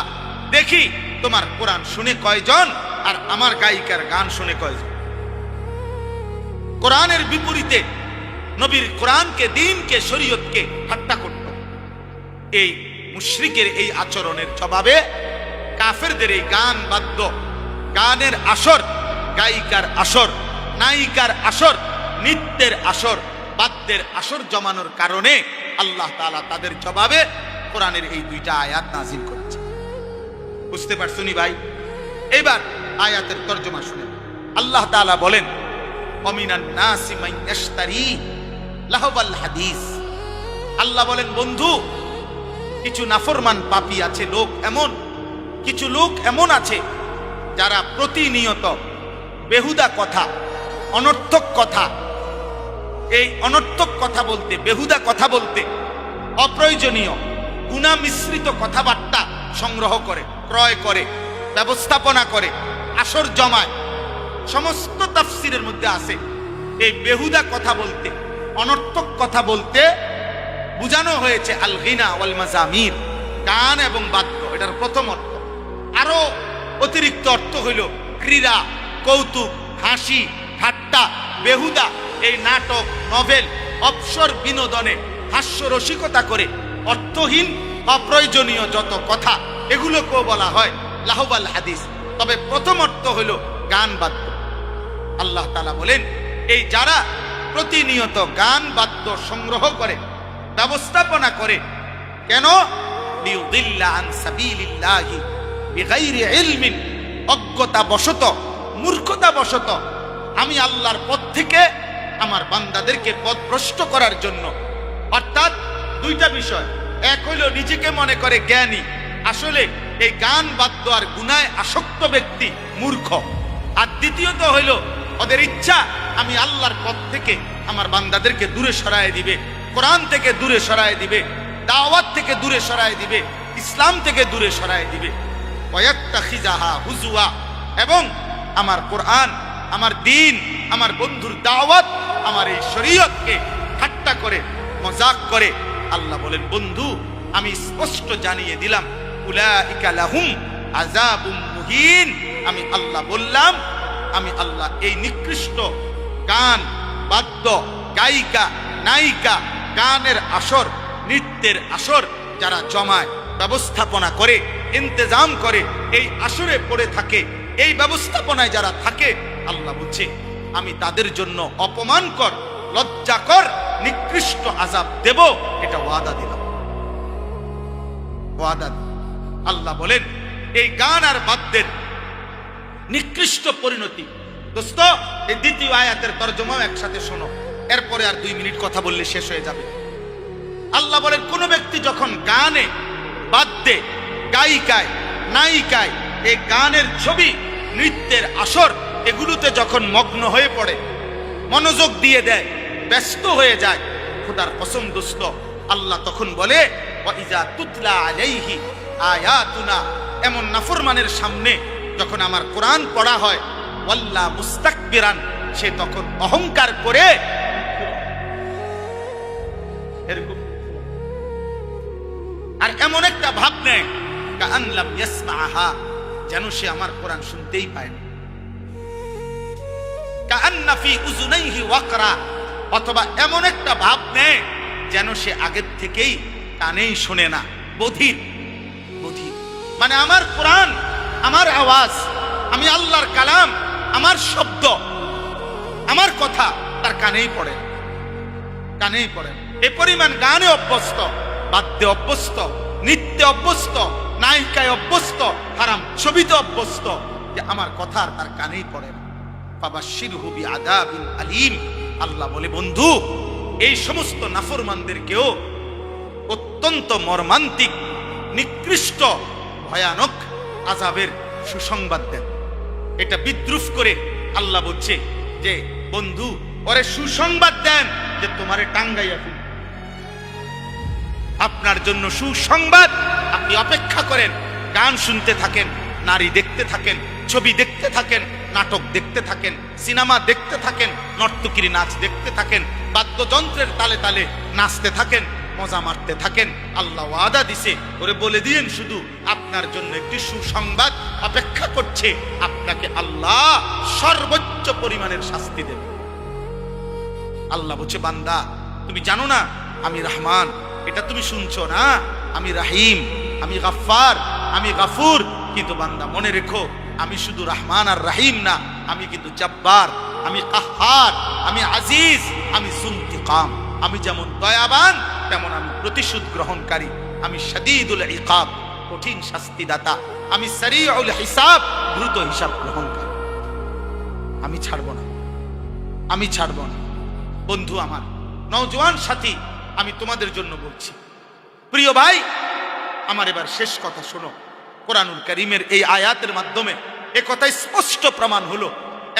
দেখি তোমার কোরআন শুনে কয়জন আর আমার গায়িকার গান শুনে কয়জন। কোরআনের বিপরীতে নবীর কোরআনকে, দ্বীনকে, শরীয়তকে ঠাট্টা করত। এই মুশরিকের এই আচরণের জবাবে কাফেরদের এই গান বাদ্য, গানের আসর, গায়িকার আসর, নায়িকার আসর, নৃত্যের আসর, বাদ্যের আসর জমানোর কারণে আল্লাহ তাআলা তাদের জবাবে কোরআনের এই দুইটা আয়াত নাযিল করেছে। বুঝতে পারছনি ভাই? এবার আয়াতের তরজমা শুনেন। আল্লাহ তাআলা বলেন, ওয়ামিনান নাসি মান ইয়াশতারি লাহওয়াল হাদিস। আল্লাহ বলেন, বন্ধু, কিছু নাফরমান পাপী আছে, লোক এমন, কিছু লোক এমন আছে যারা প্রতিনিয়ত বেহুদা কথা, অনর্থক কথা, এই অনর্থক কথা বলতে, বেহুদা কথা বলতে, অপ্রয়োজনীয় গুনাহ মিশ্রিত কথাবার্তা সংগ্রহ করে, ক্রয় করে, ব্যবস্থাপনা করে, আসর জমায়। সমস্ত তাফসিরের মধ্যে আছে এই বেহুদা কথা বলতে, অনর্থক কথা বলতে বুঝানো হয়েছে আল গিনা ওয়াল মাজামির, গান এবং বাদ্য। এটার প্রথম অর্থ। আরো অতিরিক্ত অর্থ হইল ক্রীড়া, কৌতুক, হাসি, ঠাট্টা, বেহুদা, এই নাটক, নভেল, অবসর বিনোদনে হাস্যরসিকতা করে অর্থহীন, অপ্রয়োজনীয় যত কথা, এগুলোকেও বলা হয় লাহওয়াল হাদিস। তবে প্রথম অর্থ হইল গান বাদ্য। আল্লাহ তাআলা বলেন, এই যারা প্রতিনিয়ত গান বাদ্য সংগ্রহ করে, ব্যবস্থাপনা করে, কেন? লিউদিল্লা আন সাবিলিল্লাহি বিগাইরি ইলমিন, অজ্ঞতা বশত, মূর্খতা বশত আমি আল্লাহর পথ থেকে আমার বান্দাদেরকে পথভ্রষ্ট করার জন্য। অর্থাৎ দুইটা বিষয়, এক হইল নিজেকে মনে করে জ্ঞানী, আসলে এই গান বাদ্য আর গুনায় আসক্ত ব্যক্তি মূর্খ। আর দ্বিতীয়ত হইল ওদের ইচ্ছা আমি আল্লাহর পথ থেকে আমার বান্দাদেরকে দূরে সরায় দিবে, কোরআন থেকে দূরে সরায় দিবে, দাওয়াত থেকে দূরে সরায় দিবে, ইসলাম থেকে দূরে সরায় দিবে। ওয়ায়াত্তাখিজাহা হুজুয়া, এবং আমার কোরআন, আমার দ্বীন, আমার বন্ধুর দাওয়াত, আমার এই শরীয়তকে ঠাট্টা করে, মজাক করে। আল্লাহ বলেন, বন্ধু আমি স্পষ্ট জানিয়ে দিলাম, উলাইকা লাহুম আযাবুম তুহিন। আমি আল্লাহ বললাম, আমি আল্লাহ এই নিকৃষ্ট গান, বাদ্য, গায়িকা, নায়িকা, গানের আসর, নৃত্যের আসর যারা জমায়, ব্যবস্থাপনা করে, ইন্তেজাম করে, এই আসরে পড়ে থাকে, এই ব্যবস্থাপনায় যারা থাকে, আল্লাহ বলছে আমি তাদের জন্য অপমানকর, লজ্জাকর, নিকৃষ্ট আযাব দেব। এটা ওয়াদা দিলাম, ওয়াদা। আল্লাহ বলেন এই গান আর বাদ্যের নিকৃষ্ট পরিণতি। দোস্ত, এই দ্বিতীয় আয়াতের তরজমাও একসাথে শোনো, এরপরে আর 2 মিনিট কথা বললে শেষ হয়ে যাবে। আল্লাহ বলেন কোন ব্যক্তি যখন গানে, বাদ্যে, গায়িকায়, নায়িকায়, এই গানের ছবি, নৃত্যের আসর, এগুলোতে যখন মগ্ন হয়ে পড়ে, মনোযোগ দিয়ে দেয়, ব্যস্ত হয়ে যায়, খোদার কসম দোস্ত, আল্লাহ তখন বলে ওয়াইজা তুতলা আলাইহি আয়াতুনা, এমন নাফরমানের সামনে যখন আমার কোরআন পড়া হয়, ওয়াল্লা মুস্তাকবিরান, সে তখন অহংকার করে এরকম আর এমন একটা ভাব নেয় কাআনলাম ইয়াসমাআহা, যেন সে আমার কোরআন শুনতেই পায় না। কাআন্না ফি উযুনাইহি ওয়াকরা, অথবা এমন একটা ভাব নেয় যেন সে আগের থেকেই কানেই শোনে না, বধির। বধির মানে আমার কোরআন, আমার আওয়াজ, আমি আল্লাহর কালাম, আমার শব্দ, আমার কথা তার কানেই পড়ে, কানেই পড়ে। এ পরিমাণ গানে অভ্যস্ত, বাদ্যে অভ্যস্ত, নৃত্যে অভ্যস্ত, নায়িকায় অভ্যস্ত, হারাম ছবিতে অভ্যস্ত, যে আমার কথা আর তার কানেই পড়ে না। ফাবাশশিরহু বিআযাবিন আলীম, আল্লাহ বলে বন্ধু এই সমস্ত নাফরমানদেরকেও অত্যন্ত মর্মান্তিক, নিকৃষ্ট, ভয়ানক আযাবের সুসংবাদ দেন। এটা বিদ্রুপ করে আল্লাহ বলছে যে বন্ধু ওরে সুসংবাদ দেন যে তোমারে টাঙ্গাইয়া ফেলবে। আপনার জন্য সুসংবাদ, আপনি অপেক্ষা করেন, গান শুনতে থাকেন, নারী দেখতে থাকেন, ছবি দেখতে থাকেন, নাটক দেখতে থাকেন, সিনেমা দেখতে থাকেন, নর্তকীর নাচ দেখতে থাকেন, বাদ্যযন্ত্রের তালে তালে নাচতে থাকেন, মজা মারতে থাকেন। আল্লাহ ওয়াদা দিছে, ওরে বলে দিয়েন শুধু আপনার জন্য একটি সুসংবাদ অপেক্ষা করছে, আপনাকে আল্লাহ সর্বোচ্চ পরিমাণের শাস্তি দেবে। আল্লাহ বলছে বান্দা তুমি জানো না আমি রহমান, এটা তুমি শুনছো না, আমি রাহিম, আমি গাফফার, আমি গাফুর, কিন্তু বান্দা মনে রেখো আমি শুধু রহমান আর রাহিম না, আমি কিন্তু জব্বার, আমি কাহ্হার, আমি আজিজ, আমি যুলতিকাম। আমি যেমন দয়াবান তেমন আমি প্রতিশোধ গ্রহণকারী, আমি শাদীদুল ইকাব, কঠিন শাস্তিদাতা, আমি সারিউল হিসাব, দ্রুত হিসাব গ্রহণকারী। আমি ছাড়ব না, আমি ছাড়ব না। বন্ধু আমার, নওজোয়ান সাথী, আমি তোমাদের জন্য বলছি, প্রিয় ভাই আমার, এবার শেষ কথা শোনো। কোরআনুল কারীমের এই আয়াতের মাধ্যমে এ কথা স্পষ্ট প্রমাণ হলো,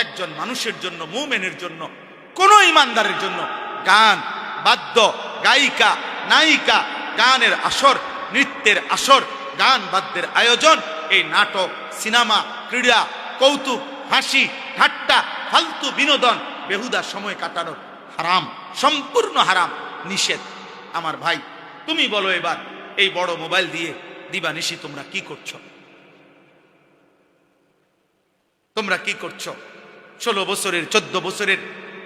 একজন মানুষের জন্য, মুমিনের জন্য, কোন ইমানদারের জন্য গান, বাদ্য, গায়িকা, নায়িকা, গানের আসর, নৃত্যের আসর, গান বাদ্যের আয়োজন, এই নাটক, সিনেমা, ক্রীড়া, কৌতুক, হাসি, ঠাট্টা, ফালতু বিনোদন, বেহুদা সময় কাটানো হারাম, সম্পূর্ণ হারাম, নিষেধ। আমার ভাই তুমি বলো এবার এই বড় মোবাইল দিয়ে দিবানিশি তোমরা কি করছো? তোমরা কি করছো? 16 বছরের, 14 বছরের,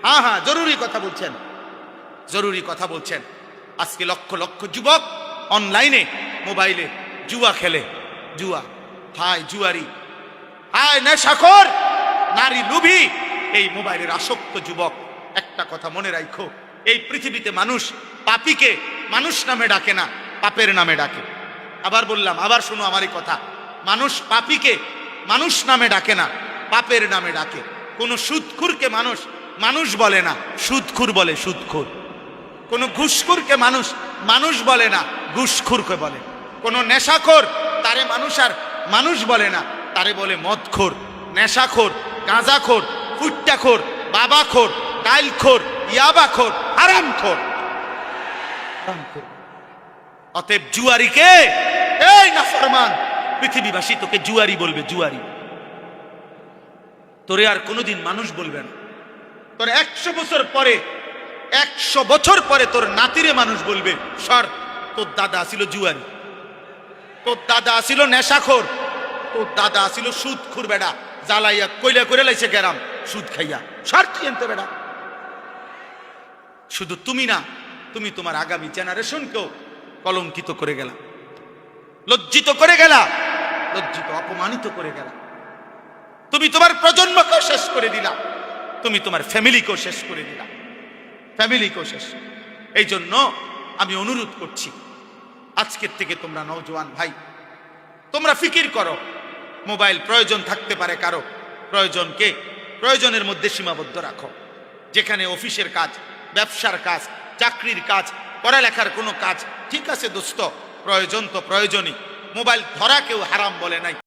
হ্যাঁ জরুরি কথা বলছেন, জরুরি কথা বলছেন। আজকে লক্ষ লক্ষ যুবক অনলাইনে, মোবাইলে জুয়া খেলে। জুয়া, হায় জুয়ারি, হায় নেশাখোর, নারী লোভী, এই মোবাইলের আসক্ত যুবক। একটা কথা মনে রাখো, এই পৃথিবীতে মানুষ পাপীকে মানুষ নামে ডাকে না, পাপের নামে ডাকে। আবার বললাম, আবার শোনো আমারই কথা, মানুষ পাপীকে মানুষ নামে ডাকে না, পাপের নামে ডাকে। কোন সুদখুরকে মানুষ মানুষ বলে না, সুদখুর বলে সুদখুর। কোন ঘুষখুরকে মানুষ মানুষ বলে না, ঘুষখুরকে বলে। কোন নেশাখোর তারে মানুষ আর মানুষ বলে না, তারে বলে মদখোর, নেশাখোর, গাঁজাখোর, ফুট্টাখোর, বাবাখোর, ডাইলখোর, ইয়াবাখোর, হারামখোর। অতএব জুয়ারিকে, এই নাফরমান, পৃথিবীবাসী তোকে জুয়ারি বলবে, জুয়ারি। তোরে আর কোনোদিন মানুষ বলবে না। তোর 100 বছর পরে, 100 বছর পরে তোর নাতিরে মানুষ বলবে, সর, তোর দাদা ছিল জুয়ারি, তোর দাদা ছিল নেশাখোর, তোর দাদা ছিল সুদ খুর বেড়া, জ্বালাইয়া কইলা করে লাইছে গেরাম সুদ খাইয়া, স্বার্থী আনতে বেড়া। শুধু তুমি না, তুমি তোমার আগামী জেনারেশনকেও কলঙ্কিত করে গেলা, লজ্জিত করে গেলা, লজ্জিত অপমানিত করে গেলা। তুমি তোমার প্রজন্মকেও শেষ করে দিলা, তুমি তোমার ফ্যামিলিকেও শেষ করে দিলা, ফ্যামিলিকেও শেষ। এই জন্য আমি অনুরোধ করছি, আজকের থেকে তোমরা নওজোয়ান ভাই, তোমরা ফিকির করো। মোবাইল প্রয়োজন থাকতে পারে কারো, প্রয়োজনকে প্রয়োজনের মধ্যে সীমাবদ্ধ রাখো। যেখানে অফিসের কাজ, ব্যবসার কাজ, চাকরির কাজ, পড়ালেখার কোনো কাজ, ঠিক আছে দোস্ত, প্রয়োজন তো প্রয়োজনই। মোবাইল ধরা কেউ হারাম বলে নাই।